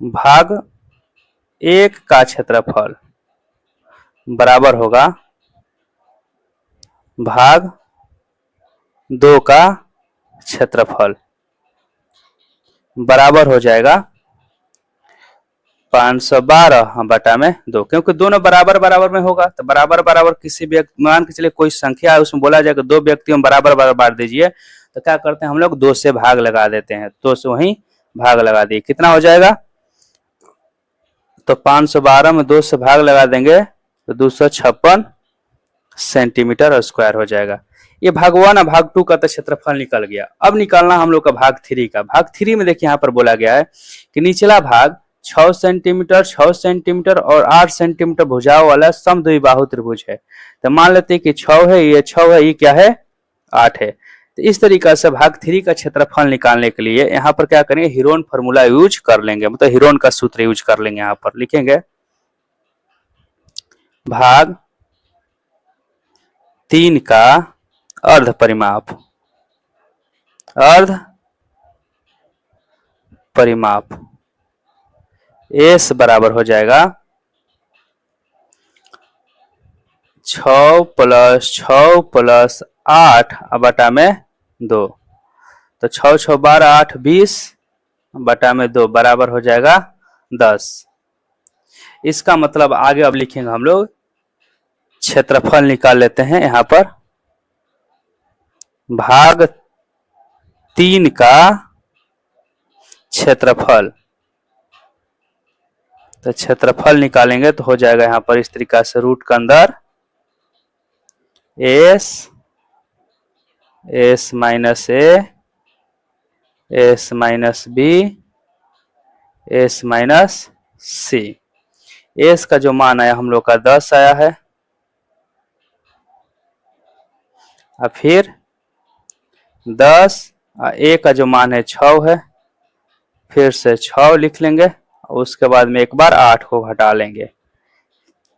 A: भाग 1 का क्षेत्रफल बराबर होगा भाग 2 का क्षेत्रफल, बराबर हो जाएगा 512 बटा में 2, क्योंकि दोनों बराबर बराबर में होगा तो बराबर बराबर किसी भी मान के चलिए कोई संख्या है उसमें बोला जाएगा दो व्यक्तियों में बराबर बराबर बांट दीजिए, तो क्या करते हैं हम लोग 2 से भाग लगा देते हैं, 2 से वहीं भाग लगा दिए, कितना हो जाएगा तो 512 में 2 से भाग लगा देंगे तो 256 सेंटीमीटर स्क्वायर हो जाएगा। ये भाग 1 और भाग 2 का तो क्षेत्रफल निकल गया। अब निकालना हम लोग का भाग 3 का। भाग 3 में देखिए यहाँ पर बोला गया है कि निचला भाग 6 सेंटीमीटर 6 सेंटीमीटर और 8 सेंटीमीटर भुजाओं वाला समद्विबाहु त्रिभुज है। तो मान लेते हैं कि 6 है, ये 6 है, ये क्या है 8 है। तो इस तरीके से भाग 3 का क्षेत्रफल निकालने के लिए यहाँ पर क्या करेंगे हीरोन फॉर्मूला यूज कर लेंगे, मतलब हीरोन का सूत्र यूज कर लेंगे। यहाँ पर लिखेंगे भाग 3 का अर्ध परिमाप, अर्ध परिमाप S बराबर हो जाएगा 6 + 6 + 8 बटा में 2, तो 6 6 12 8 20 बटा में 2 बराबर हो जाएगा 10। इसका मतलब आगे अब लिखेंगे हम लोग क्षेत्रफल निकाल लेते हैं। यहाँ पर भाग 3 का क्षेत्रफल, तो क्षेत्रफल निकालेंगे तो हो जाएगा यहाँ पर इस तरीका से रूट के अंदर S S minus A S minus B S minus C। S का जो मान आया हम लोग का 10 आया है, और फिर 10 और A का जो मान है 6 है, फिर से 6 लिख लेंगे और उसके बाद में एक बार 8 को घटा लेंगे।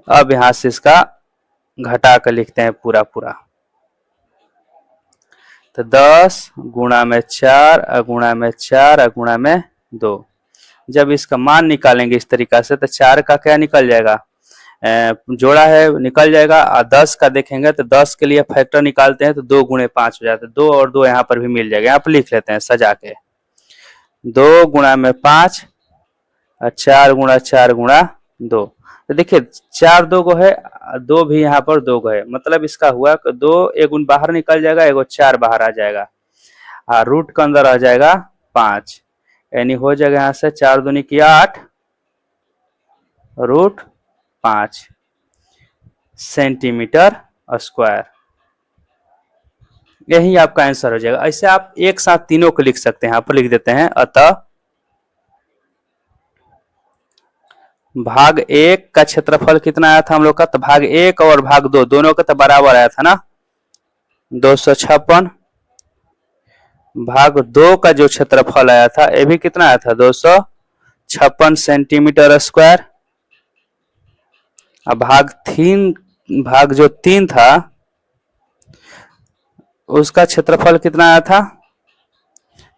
A: अब यहां से इसका घटा कर लिखते हैं पूरा पूरा, तो 10 गुणा में 4 गुणा में 4 गुणा में 2। जब इसका मान निकालेंगे इस तरीका से तो 4 का क्या निकल जाएगा जोड़ा है निकल जाएगा, और 10 का देखेंगे तो 10 के लिए फैक्टर निकालते हैं तो 2 गुणे 5 हो जाता है, 2 और 2 यहाँ पर भी मिल जाएगा। यहाँ पर लिख लेते हैं सजा के 2 गुणा में 5 और 4 गुणा 4 गुणा 2। तो देखिए 4 2 को है, 2 भी यहाँ पर 2 को है, मतलब इसका हुआ कि 2 एक गुण बाहर निकल जाएगा, एगो 4 बाहर आ जाएगा, और रूट के अंदर आ जाएगा 5, यानी हो जाएगा यहाँ से 4 दूनी की 8 रूट 5 सेंटीमीटर स्क्वायर। यही आपका आंसर हो जाएगा। ऐसे आप एक साथ तीनों को लिख सकते हैं। यहाँ पर लिख देते हैं अतः भाग 1 का क्षेत्रफल कितना आया था हम लोग का, तो भाग 1 और भाग 2 दोनों का तो बराबर आया था ना 256। भाग 2 का जो क्षेत्रफल आया था ये भी कितना आया था 256 सेंटीमीटर स्क्वायर। अब भाग जो 3 था उसका क्षेत्रफल कितना आया था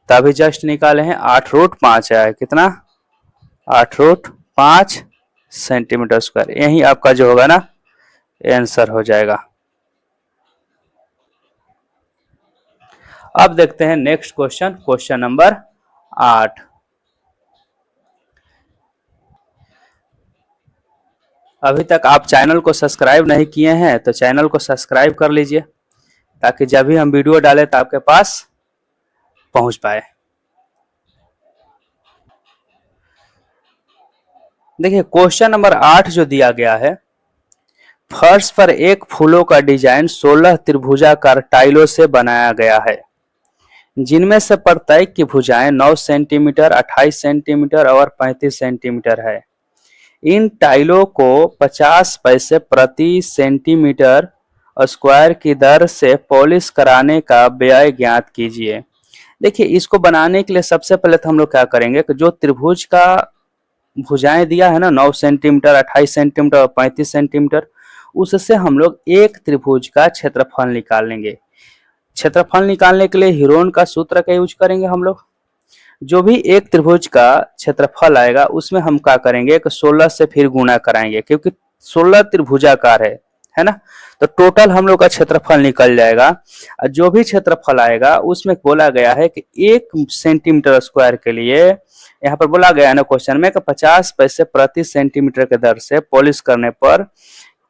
A: तभी जस्ट निकाले हैं, 8√5 आया। कितना? 8√5 सेंटीमीटर स्क्वायर। यही आपका जो होगा ना आंसर हो जाएगा। अब देखते हैं नेक्स्ट क्वेश्चन, क्वेश्चन नंबर 8। अभी तक आप चैनल को सब्सक्राइब नहीं किए हैं तो चैनल को सब्सक्राइब कर लीजिए, ताकि जब भी हम वीडियो डालें तो आपके पास पहुंच पाए। देखिए क्वेश्चन नंबर 8 जो दिया गया है, फर्श पर एक फूलों का डिजाइन 16 त्रिभुजाकार टाइलों से बनाया गया है, जिनमें से प्रत्येक की भुजाएं 9 सेंटीमीटर, 28 सेंटीमीटर और 35 सेंटीमीटर है। इन टाइलों को 50 पैसे प्रति सेंटीमीटर स्क्वायर की दर से पॉलिश कराने का व्यय ज्ञात कीजिए। देखिए इसको बनाने के लिए सबसे पहले तो हम लोग क्या करेंगे कि जो त्रिभुज का भुजाएं दिया है ना 9 सेंटीमीटर, 28 सेंटीमीटर और 35 सेंटीमीटर, उससे हम लोग एक त्रिभुज का क्षेत्रफल निकाल लेंगे। क्षेत्रफल निकालने के लिए हीरोन का सूत्र का यूज करेंगे हम लोग। जो भी एक त्रिभुज का क्षेत्रफल आएगा उसमें हम क्या करेंगे कि 16 से फिर गुणा कराएंगे, क्योंकि 16 त्रिभुजाकार है ना। तो टोटल हम लोग का क्षेत्रफल निकल जाएगा। और जो भी क्षेत्रफल आएगा उसमें बोला गया है कि 1 सेंटीमीटर स्क्वायर के लिए, यहाँ पर बोला गया है ना क्वेश्चन में कि 50 पैसे प्रति सेंटीमीटर के दर से पॉलिश करने पर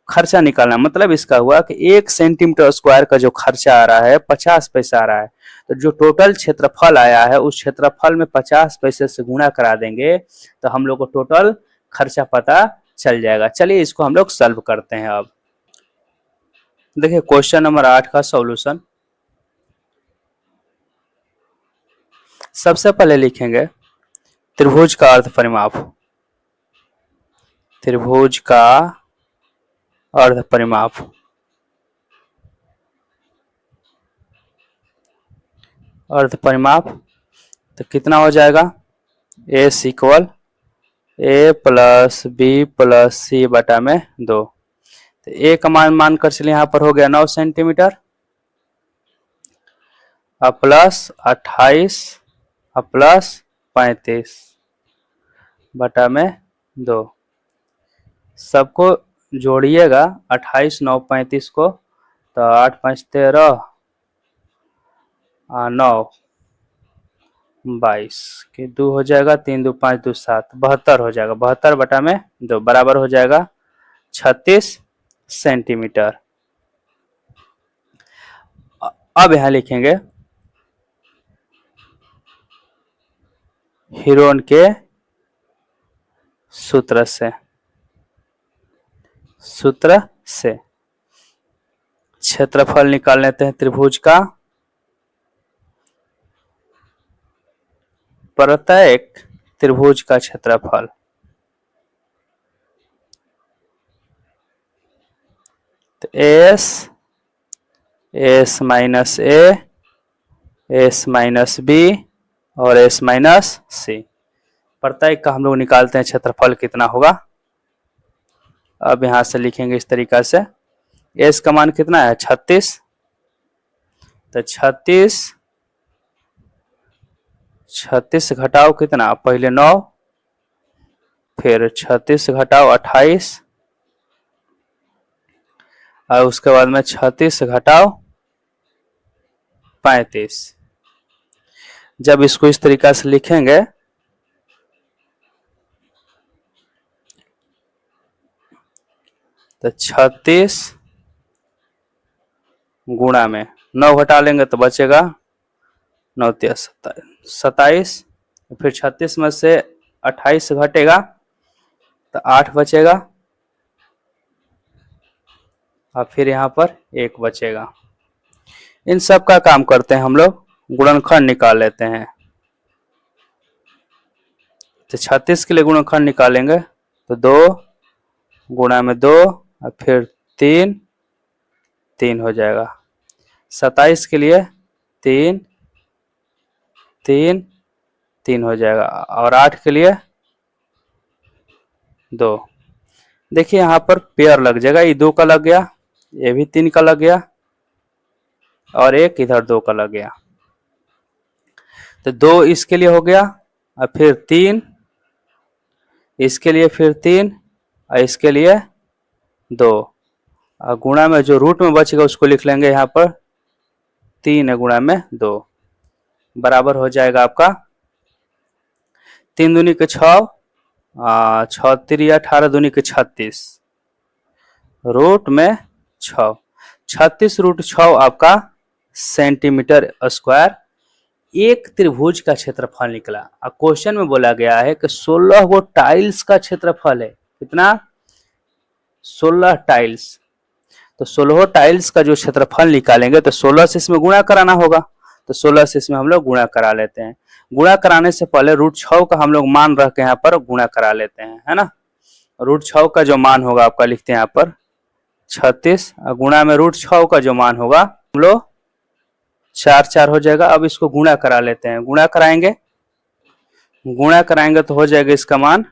A: खर्चा निकालना। मतलब इसका हुआ कि 1 सेंटीमीटर स्क्वायर का जो खर्चा आ रहा है 50 पैसा आ रहा है, तो जो टोटल क्षेत्रफल आया है उस क्षेत्रफल में 50 पैसे से गुणा करा देंगे तो हम लोग को टोटल खर्चा पता चल जाएगा। चलिए इसको हम लोग सॉल्व करते हैं। अब देखिए क्वेश्चन नंबर 8 का सॉल्यूशन। सबसे पहले लिखेंगे त्रिभुज का अर्ध परिमाप। त्रिभुज का अर्ध परिमाप। अर्ध परिमाप तो कितना हो जाएगा? एस इक्वल ए प्लस बी प्लस सी बटा में 2। तो ए का मान कर चलिए यहाँ पर हो गया 9 सेंटीमीटर प्लस 28 प्लस 35 बटा में 2। सबको जोड़िएगा 28 9 35 को, तो 8 5 13 9 22 के 2 हो जाएगा, 3 2 5 2 7 72 हो जाएगा। 72 बटा में 2 बराबर हो जाएगा 36 सेंटीमीटर। अब यहां लिखेंगे हीरोन के सूत्र से क्षेत्रफल निकाल लेते हैं त्रिभुज का। प्रत्येक त्रिभुज का क्षेत्रफल तो S minus A, S minus B और एस माइनस सी। प्रत्येक का हम लोग निकालते हैं क्षेत्रफल कितना होगा। अब यहां से लिखेंगे इस तरीका से, एस का मान कितना है 36, तो 36 घटाओ कितना, पहले 9, फिर 36 घटाओ 28 और उसके बाद में 36 घटाओ 35। जब इसको इस तरीका से लिखेंगे तो 36 गुणा में 9 घटा लेंगे तो बचेगा 9 27, फिर 36 में से 28 घटेगा तो 8 बचेगा और फिर यहाँ पर 1 बचेगा। इन सब का काम करते हैं हम लोग, गुणनखंड निकाल लेते हैं। तो 36 के लिए गुणनखंड निकालेंगे तो 2 गुणा में 2 और फिर 3 हो जाएगा। 27 के लिए 3 हो जाएगा और 8 के लिए 2। देखिए यहाँ पर पेयर लग जाएगा, ये 2 का लग गया, ये भी 3 का लग गया और एक इधर 2 का लग गया। तो 2 इसके लिए हो गया, और फिर 3 इसके लिए, फिर 3 और इसके लिए 2, और गुणा में जो रूट में बचेगा उसको लिख लेंगे यहाँ पर 3 गुणा में 2, बराबर हो जाएगा आपका 3 दूनी के 6, 6 3 18 दूनी के 36, रूट में 6, 36 रूट 6 आपका सेंटीमीटर स्क्वायर एक त्रिभुज का क्षेत्रफल निकला। अब क्वेश्चन में बोला गया है कि 16 गो टाइल्स का क्षेत्रफल है। कितना? 16 टाइल्स। तो 16 टाइल्स का जो क्षेत्रफल निकालेंगे तो 16 से इसमें गुणा कराना होगा, तो 16 से इसमें हम लोग गुणा करा लेते हैं। गुणा कराने से पहले रूट 6 का हम लोग मान रख के यहाँ पर गुणा करा लेते हैं, है ना। रूट 6 का जो मान होगा आपका लिखते हैं यहाँ पर 36, और गुणा में रूट 6 का जो मान होगा हम लोग 4 4 हो जाएगा। अब इसको गुणा करा लेते हैं, गुणा कराएंगे तो हो जाएगा इसका मान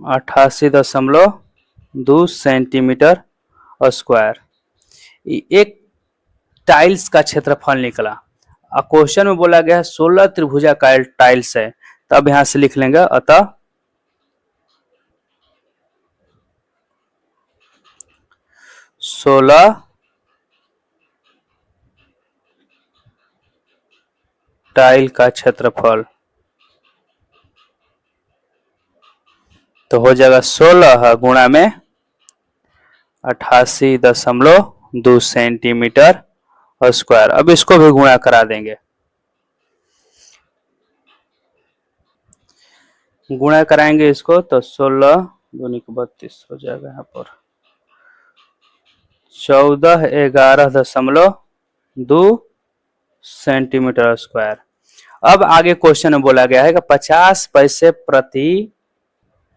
A: 88.2 सेंटीमीटर स्क्वायर। एक टाइल्स का क्षेत्रफल निकला। अब क्वेश्चन में बोला गया है 16 त्रिभुजाकार टाइल्स है, तब यहां से लिख लेंगे अतः 16 टाइल का क्षेत्रफल, तो हो जाएगा 16 गुणा में 88.2 सेंटीमीटर स्क्वायर। अब इसको भी गुणा करा देंगे, गुणा कराएंगे इसको तो 16 दूनी को 32 हो जाएगा यहाँ पर 1411.2 सेंटीमीटर स्क्वायर। अब आगे क्वेश्चन में बोला गया है कि 50 पैसे प्रति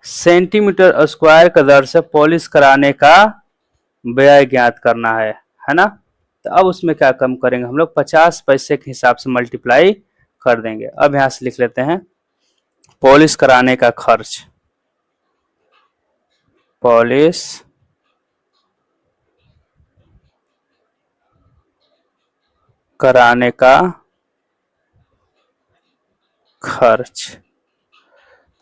A: सेंटीमीटर स्क्वायर का दर से पॉलिश कराने का व्यय ज्ञात करना है ना। तो अब उसमें क्या कम करेंगे हम लोग, 50 पैसे के हिसाब से मल्टीप्लाई कर देंगे। अब यहां से लिख लेते हैं पॉलिश कराने का खर्च, पॉलिश कराने का खर्च,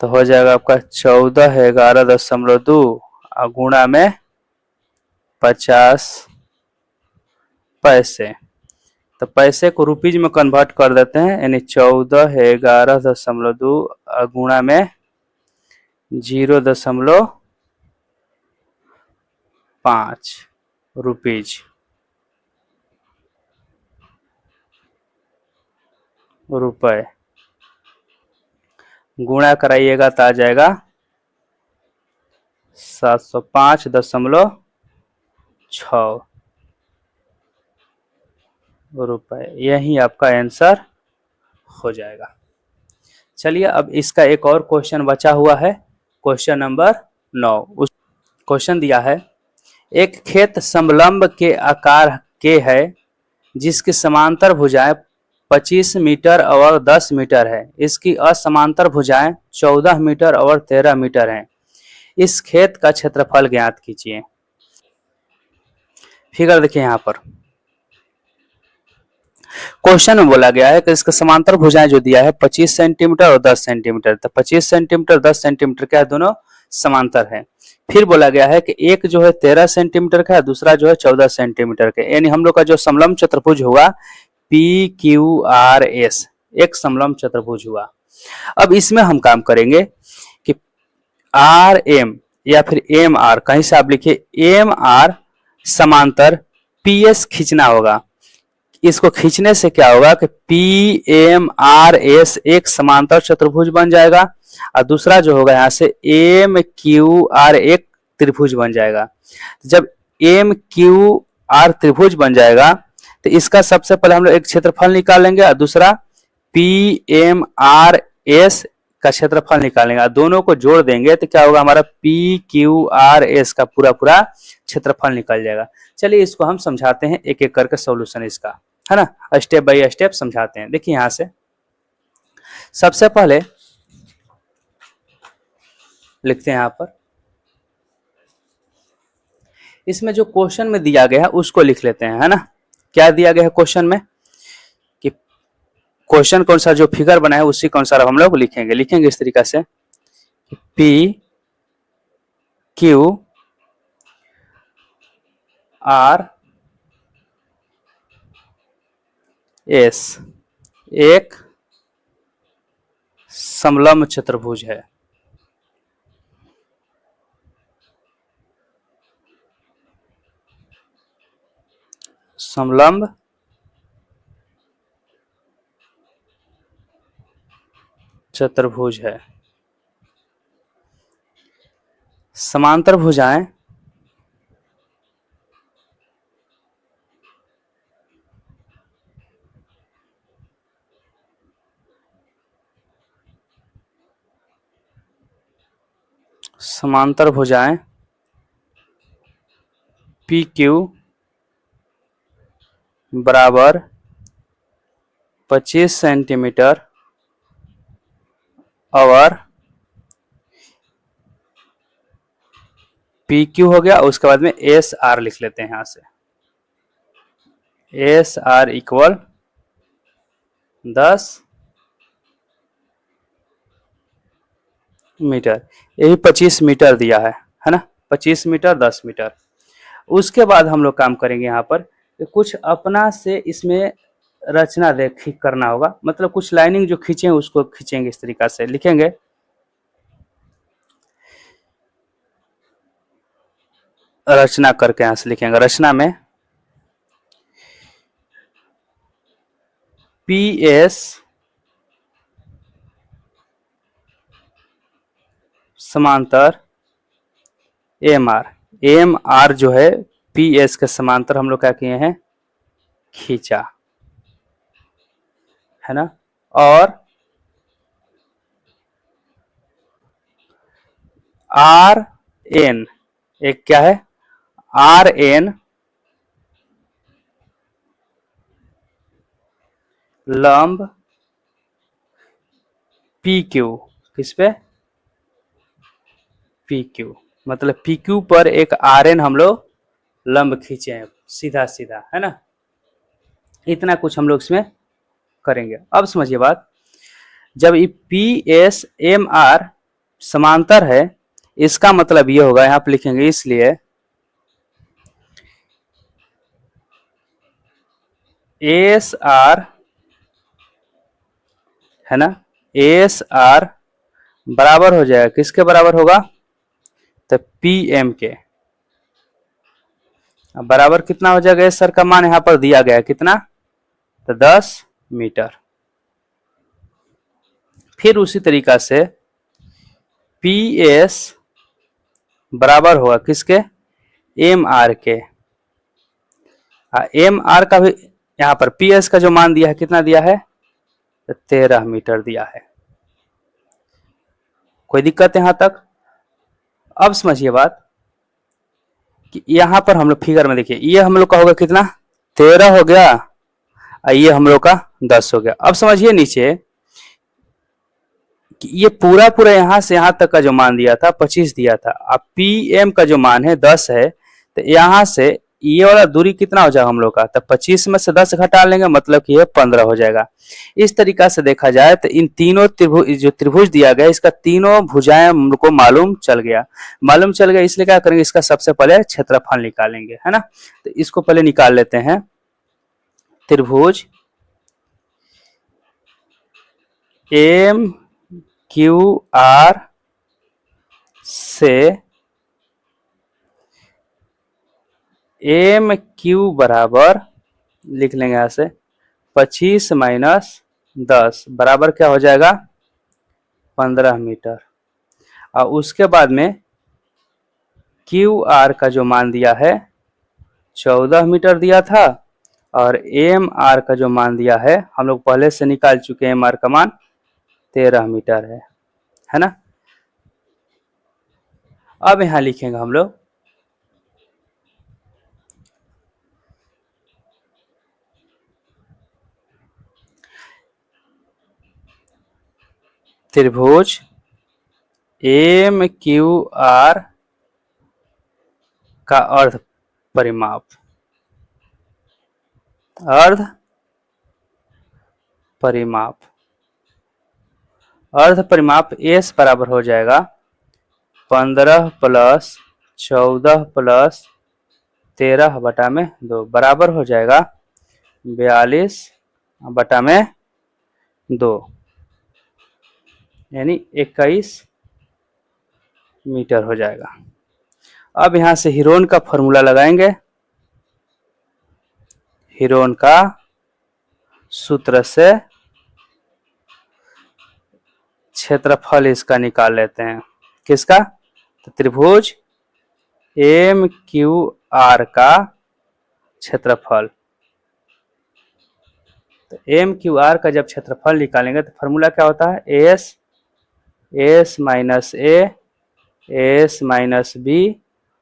A: तो हो जाएगा आपका 1411.2 गुणा में 50 पैसे। तो पैसे को रुपीज में कन्वर्ट कर देते हैं, यानी 1411.2 गुणा में 0.5 रुपीज रुपए, गुणा कराइएगा तो आ जाएगा 705.6 रुपए। यही आपका आंसर हो जाएगा। चलिए अब इसका एक और क्वेश्चन बचा हुआ है, क्वेश्चन नंबर 9। उस क्वेश्चन दिया है एक खेत समलंब के आकार के है जिसकी समांतर भुजाएं 25 मीटर और 10 मीटर है, इसकी असमांतर भुजाएं 14 मीटर और 13 मीटर हैं। इस खेत का क्षेत्रफल ज्ञात कीजिए। फिगर देखिए यहाँ पर क्वेश्चन में बोला गया है कि इसका समांतर भुजाएं जो दिया है 25 सेंटीमीटर और 10 सेंटीमीटर, तो 25 सेंटीमीटर 10 सेंटीमीटर क्या है, दोनों समांतर है। फिर बोला गया है कि एक जो है 13 सेंटीमीटर का है, दूसरा जो है 14 सेंटीमीटर का, यानी हम लोग का जो समलंब चतुर्भुज होगा PQRS एक समलंब चतुर्भुज हुआ। अब इसमें हम काम करेंगे कि RM या फिर MR, कहीं से आप लिखिए MR समांतर PS खींचना होगा। इसको खींचने से क्या होगा कि PMRS एक समांतर चतुर्भुज बन जाएगा, और दूसरा जो होगा यहाँ से MQR एक त्रिभुज बन जाएगा। जब MQR त्रिभुज बन जाएगा तो इसका सबसे पहले हम लोग एक क्षेत्रफल निकालेंगे और दूसरा PMRS का क्षेत्रफल निकालेंगे, और दोनों को जोड़ देंगे तो क्या होगा, हमारा PQRS का पूरा पूरा क्षेत्रफल निकल जाएगा। चलिए इसको हम समझाते हैं एक एक करके सॉल्यूशन इसका, है ना, स्टेप बाय स्टेप समझाते हैं। देखिए यहां से सबसे पहले लिखते हैं यहाँ पर, इसमें जो क्वेश्चन में दिया गया है उसको लिख लेते हैं, है ना। क्या दिया गया है क्वेश्चन में कि क्वेश्चन के अनुसार जो फिगर बना है उसी के अनुसार हम लोग लिखेंगे इस तरीका से पी क्यू आर एस एक समलंब चतुर्भुज है। समलंब चतुर्भुज है। समांतर भुजाएं पी क्यू बराबर 25 सेंटीमीटर और पी क्यू हो गया। उसके बाद में एस आर लिख लेते हैं। यहां से एस आर इक्वल 10 मीटर, यही 25 मीटर दिया है ना, 25 मीटर 10 मीटर। उसके बाद हम लोग काम करेंगे यहाँ पर कुछ अपना से इसमें रचना देख करना होगा, मतलब कुछ लाइनिंग जो खींचे उसको खींचेंगे इस तरीका से लिखेंगे। रचना करके यहां से लिखेंगे। रचना में पी एस समांतर एम आर जो है पी एस के समांतर हम लोग क्या किए हैं, खींचा है ना। और आर एन एक क्या है, आर एन लंब पी क्यू, किस पे, पी क्यू, मतलब पी क्यू पर एक आर एन हम लोग लंब खींचे हैं सीधा सीधा, है ना। इतना कुछ हम लोग इसमें करेंगे। अब समझिए बात, जब ये पी एस एम आर समांतर है, इसका मतलब ये होगा, यहां पर लिखेंगे इसलिए एस आर है ना, एस आर बराबर हो जाएगा, किसके बराबर होगा, तो पी एम के बराबर कितना हो जाएगा। एस आर का मान यहां पर दिया गया है कितना, तो 10 मीटर। फिर उसी तरीका से पी एस बराबर होगा किसके, एम आर के। एम आर का भी यहाँ पर पी एस का जो मान दिया है कितना दिया है, तो 13 मीटर दिया है। कोई दिक्कत है यहां तक। अब समझिए बात कि यहां पर हम लोग फिगर में देखिए, ये हम लोग का होगा कितना, 13 हो गया, और ये हम लोग का 10 हो गया। अब समझिए नीचे कि ये पूरा पूरा यहां से यहां तक का जो मान दिया था 25 दिया था, अब पी एम का जो मान है 10 है, तो यहां से ये वाला दूरी कितना हो जाएगा हम लोग का, तो 25 में से 10 घटा लेंगे, मतलब कि ये 15 हो जाएगा। इस तरीका से देखा जाए तो इन तीनों त्रिभुज, जो त्रिभुज दिया गया इसका तीनों भुजाएं हमको मालूम चल गया, इसलिए क्या करेंगे, इसका सबसे पहले क्षेत्रफल निकालेंगे, है ना। तो इसको पहले निकाल लेते हैं। त्रिभुज एम क्यू आर से एम क्यू बराबर लिख लेंगे यहां से 25 माइनस 10 बराबर क्या हो जाएगा, 15 मीटर। और उसके बाद में क्यू आर का जो मान दिया है 14 मीटर दिया था, और एम आर का जो मान दिया है हम लोग पहले से निकाल चुके हैं, एम आर का मान 13 मीटर है ना। अब यहां लिखेंगे हम लोग त्रिभुज एम क्यू आर का अर्ध परिमाप, अर्ध परिमाप। अर्ध परिमाप एस बराबर हो जाएगा 15 प्लस 14 प्लस 13 बटा में 2 बराबर हो जाएगा 42 बटा में 2 यानी 21 मीटर हो जाएगा। अब यहां से हीरोन का फॉर्मूला लगाएंगे। हीरोन का सूत्र से क्षेत्रफल इसका निकाल लेते हैं। किसका? तो त्रिभुज एम क्यू आर का क्षेत्रफल। तो एम क्यू आर का जब क्षेत्रफल निकालेंगे तो फॉर्मूला क्या होता है? S minus A, S minus B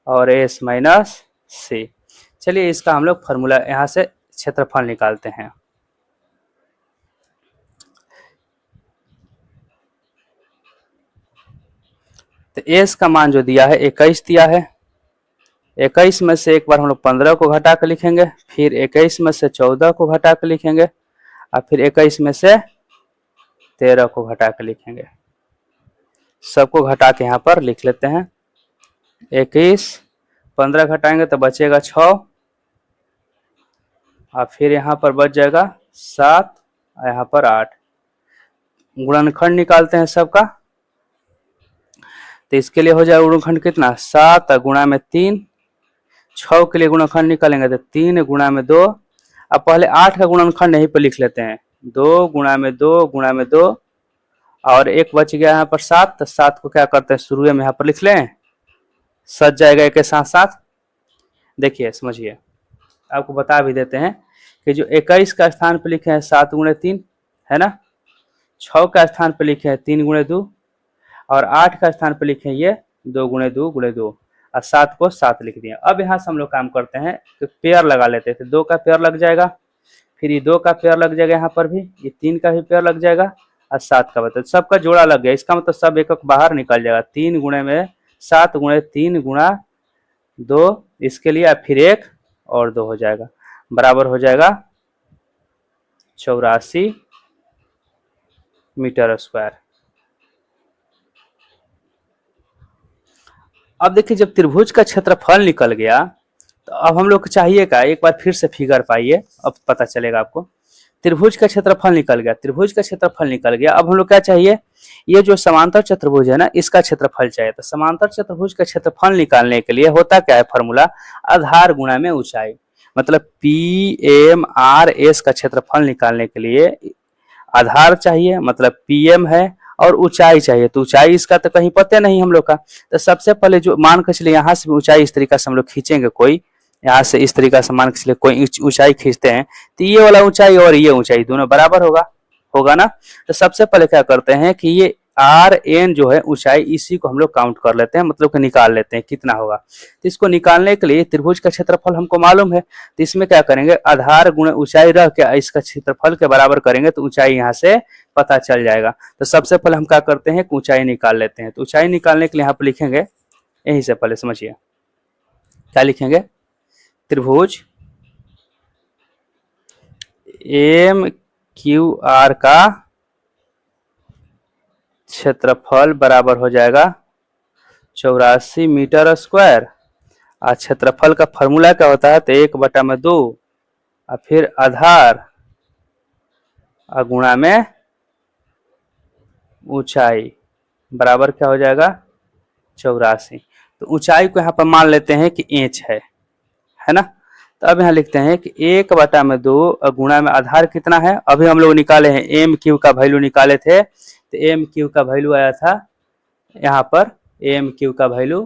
A: और एस माइनस सी। चलिए इसका हम लोग फॉर्मूला यहां से क्षेत्रफल निकालते हैं। तो एस का मान जो दिया है 21 दिया है। 21 में से एक बार हम लोग 15 को घटा कर लिखेंगे, फिर 21 में से 14 को घटा कर लिखेंगे और फिर 21 में से 13 को घटा कर लिखेंगे। सबको घटा के यहाँ पर लिख लेते हैं। 21 15 घटाएंगे तो बचेगा 6 और फिर यहाँ पर बच जाएगा 7 और यहाँ पर 8। गुणनखंड निकालते हैं सबका। तो इसके लिए हो जाएगा गुणनखंड कितना? 7 गुणा में 3। 6 के लिए गुणनखंड निकालेंगे तो 3 गुणा में 2। अब पहले 8 का गुणनखंड यहीं पर लिख लेते हैं। 2 गुणा में 2 गुणा में 2 और एक बच गया यहाँ पर 7। तो 7 को क्या करते हैं? शुरू में यहाँ पर लिख लें, सज जाएगा एक के साथ साथ। देखिए समझिए, आपको बता भी देते हैं कि जो 21 का स्थान पर लिखे हैं 7 गुणे 3 है ना, 6 का स्थान पर लिखे हैं 3 गुणे 2 और 8 का स्थान पर लिखे हैं ये 2 गुणे 2 गुणे 2 और 7 को 7 लिख दिए। अब यहाँ से हम लोग काम करते हैं तो पेयर लगा लेते हैं। तो 2 का पेयर लग जाएगा, फिर ये 2 का पेयर लग जाएगा, यहाँ पर भी ये 3 का भी पेयर लग जाएगा और 7 का बता सबका जोड़ा लग गया। इसका मतलब सब एक बाहर निकल जाएगा। 3 गुणे में 7 गुणे 3 गुणा 2 इसके लिए फिर 1 और 2 हो जाएगा, बराबर हो जाएगा 84 मीटर स्क्वायर। अब देखिए जब त्रिभुज का क्षेत्रफल निकल गया तो अब हम लोग को चाहिए का, एक बार फिर से फिगर पाइए, अब पता चलेगा आपको। त्रिभुज का क्षेत्रफल निकल गया, त्रिभुज का क्षेत्रफल निकल गया। अब हम लोग क्या चाहिए? ये जो समांतर चतुर्भुज है ना, इसका क्षेत्रफल चाहिए। तो समांतर चतुर्भुज का क्षेत्रफल निकालने के लिए होता क्या है फॉर्मूला? आधार गुणा में ऊंचाई। मतलब पी एम आर एस का क्षेत्रफल निकालने के लिए आधार चाहिए, मतलब पी एम है, और ऊंचाई चाहिए। तो ऊंचाई इसका तो कहीं पता नहीं हम लोग का। तो सबसे पहले जो मान के चलिए यहाँ से ऊंचाई इस तरीका से हम लोग खींचेंगे, कोई यहाँ से इस तरीका से मान के चलिए कोई ऊंचाई खींचते हैं तो ये वाला ऊंचाई और ये ऊंचाई दोनों बराबर होगा ना। तो सबसे पहले क्या करते हैं कि ये आर एन जो है ऊंचाई, इसी को हम लोग काउंट कर लेते हैं, मतलब कि निकाल लेते हैं कितना होगा। तो इसको निकालने के लिए त्रिभुज का क्षेत्रफल हमको मालूम है, तो इसमें क्या करेंगे? आधार गुणे ऊंचाई रह के इसका क्षेत्रफल के बराबर करेंगे तो ऊंचाई यहाँ से पता चल जाएगा। तो सबसे पहले हम क्या करते हैं? ऊंचाई निकाल लेते हैं। तो ऊंचाई निकालने के लिए यहाँ पर लिखेंगे, यहीं से पहले समझिए क्या लिखेंगे? त्रिभुज एम क्यू आर का क्षेत्रफल बराबर हो जाएगा 84 मीटर स्क्वायर। और क्षेत्रफल का फॉर्मूला क्या होता है? तो 1/2 और फिर आधार और गुणा में ऊंचाई बराबर क्या हो जाएगा? 84। तो ऊंचाई को यहाँ पर मान लेते हैं कि इंच है ना। तो अब यहाँ लिखते हैं कि 1/2 और गुणा में आधार कितना है? अभी हम लोग निकाले हैं, एम क्यू का वैल्यू निकाले थे। तो एम क्यू का वैल्यू आया था यहाँ पर, एम क्यू का वैल्यू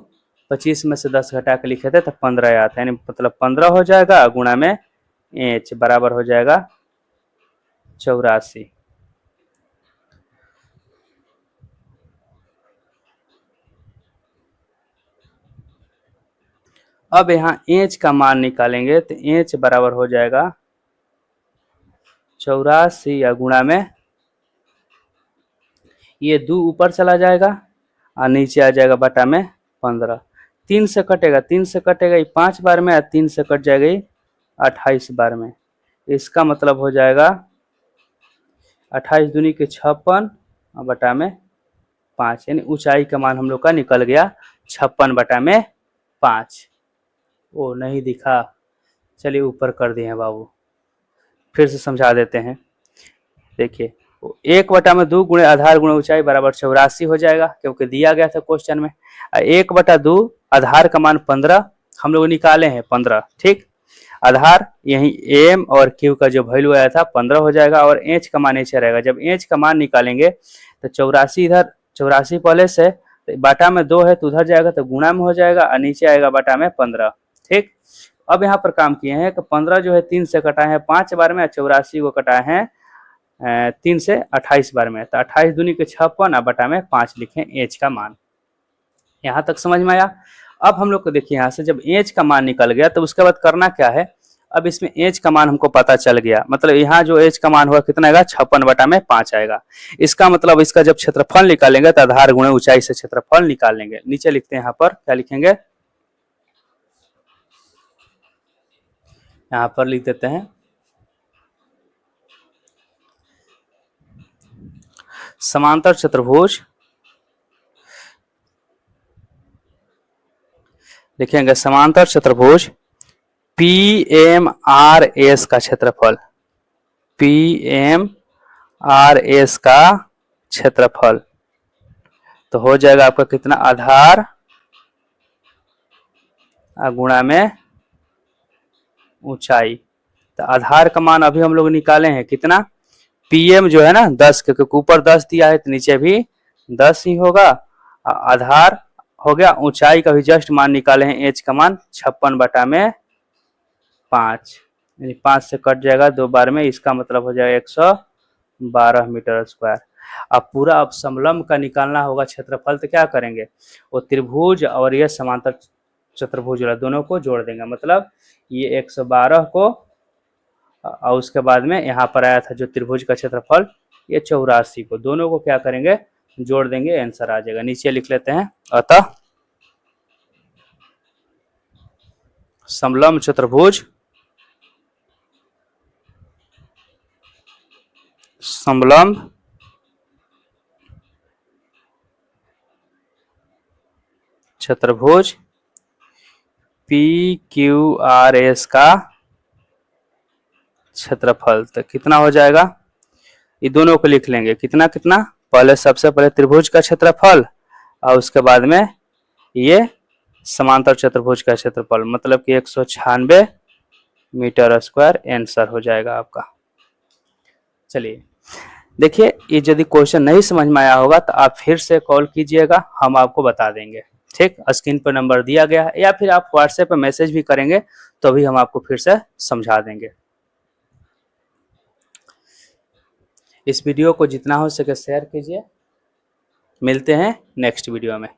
A: 25 में से 10 घटा के लिखे थे तो 15 आया था, यानी मतलब 15 हो जाएगा गुणा में इंच बराबर हो जाएगा 84। अब यहाँ इंच का मान निकालेंगे तो इंच बराबर हो जाएगा 84 या गुणा में ये 2 ऊपर चला जाएगा और नीचे आ जाएगा बटा में 15। 3 से कटेगा, 3 से कटेगा ये 5 बार में, 3 से कट जाएगा ये 28 बार में। इसका मतलब हो जाएगा 28 दूनी के 56 और बटा में 5, यानी ऊंचाई का मान हम लोग का निकल गया 56 बटा में 5। ओ नहीं दिखा, चलिए ऊपर कर दिए हैं बाबू, फिर से समझा देते हैं। देखिए 1/2 गुणे आधार गुणे ऊंचाई बराबर 84 हो जाएगा, क्योंकि दिया गया था क्वेश्चन में। 1/2 आधार का मान 15 हम लोग निकाले हैं 15, ठीक। आधार यही एम और क्यू का जो वैल्यू आया था 15 हो जाएगा, और एच का मान नीचे रहेगा। जब एच का मान निकालेंगे तो 84 इधर, 84 पहले से बाटा में 2 है तो उधर जाएगा तो गुणा में हो जाएगा, और नीचे आएगा बाटा में 15, ठीक। अब यहाँ पर काम किए हैं कि 15 जो है 3 से कटा है 5 बार में, 84 को कटा है 3 से 28 बार में, तो 28 दूनी के 56 और बटा में 5 लिखें एच का मान। यहाँ तक समझ में आया। अब हम लोग को देखिए यहाँ से जब एच का मान निकल गया तो उसके बाद करना क्या है, अब इसमें एच का मान हमको पता चल गया, मतलब यहाँ जो एच का मान होगा कितना आएगा 56 बटा में 5 आएगा। इसका मतलब इसका जब क्षेत्रफल निकालेंगे तो आधार गुणे ऊंचाई से क्षेत्रफल निकाल लेंगे। नीचे लिखते हैं, यहाँ पर क्या लिखेंगे, यहाँ पर लिख देते हैं समांतर चतुर्भुज, लिखेंगे समांतर चतुर्भुज PMRS का क्षेत्रफल, PMRS का क्षेत्रफल तो हो जाएगा आपका कितना, आधार गुणा में ऊंचाई। तो आधार का मान अभी हम लोग निकाले हैं कितना, पीएम जो है ना 10, क्योंकि ऊपर 10 दिया है तो नीचे भी 10 ही होगा। आधार हो गया, ऊंचाई का भी जस्ट मान निकाले हैं एच का मान 56 बटा में 5, यानी 5 से कट जाएगा 2 बार में, इसका मतलब हो जाएगा 112 मीटर स्क्वायर। अब पूरा अब समलंब का निकालना होगा क्षेत्रफल, तो क्या करेंगे, वो त्रिभुज और ये समांतर चतुर्भुज दोनों को जोड़ देंगे, मतलब ये 112 को और उसके बाद में यहाँ पर आया था जो त्रिभुज का क्षेत्रफल ये 84 को, दोनों को क्या करेंगे जोड़ देंगे, आंसर आ जाएगा। नीचे लिख लेते हैं, अतः समलंब चतुर्भुज, समलंब चतुर्भुज PQRS का क्षेत्रफल तो कितना हो जाएगा, ये दोनों को लिख लेंगे कितना कितना, पहले सबसे पहले त्रिभुज का क्षेत्रफल और उसके बाद में ये समांतर चतुर्भुज का क्षेत्रफल, मतलब कि 196 मीटर स्क्वायर आंसर हो जाएगा आपका। चलिए देखिए, ये यदि क्वेश्चन नहीं समझ में आया होगा तो आप फिर से कॉल कीजिएगा, हम आपको बता देंगे, ठीक। स्क्रीन पर नंबर दिया गया है, या फिर आप व्हाट्सएप पर मैसेज भी करेंगे तो भी हम आपको फिर से समझा देंगे। इस वीडियो को जितना हो सके शेयर कीजिए। मिलते हैं नेक्स्ट वीडियो में।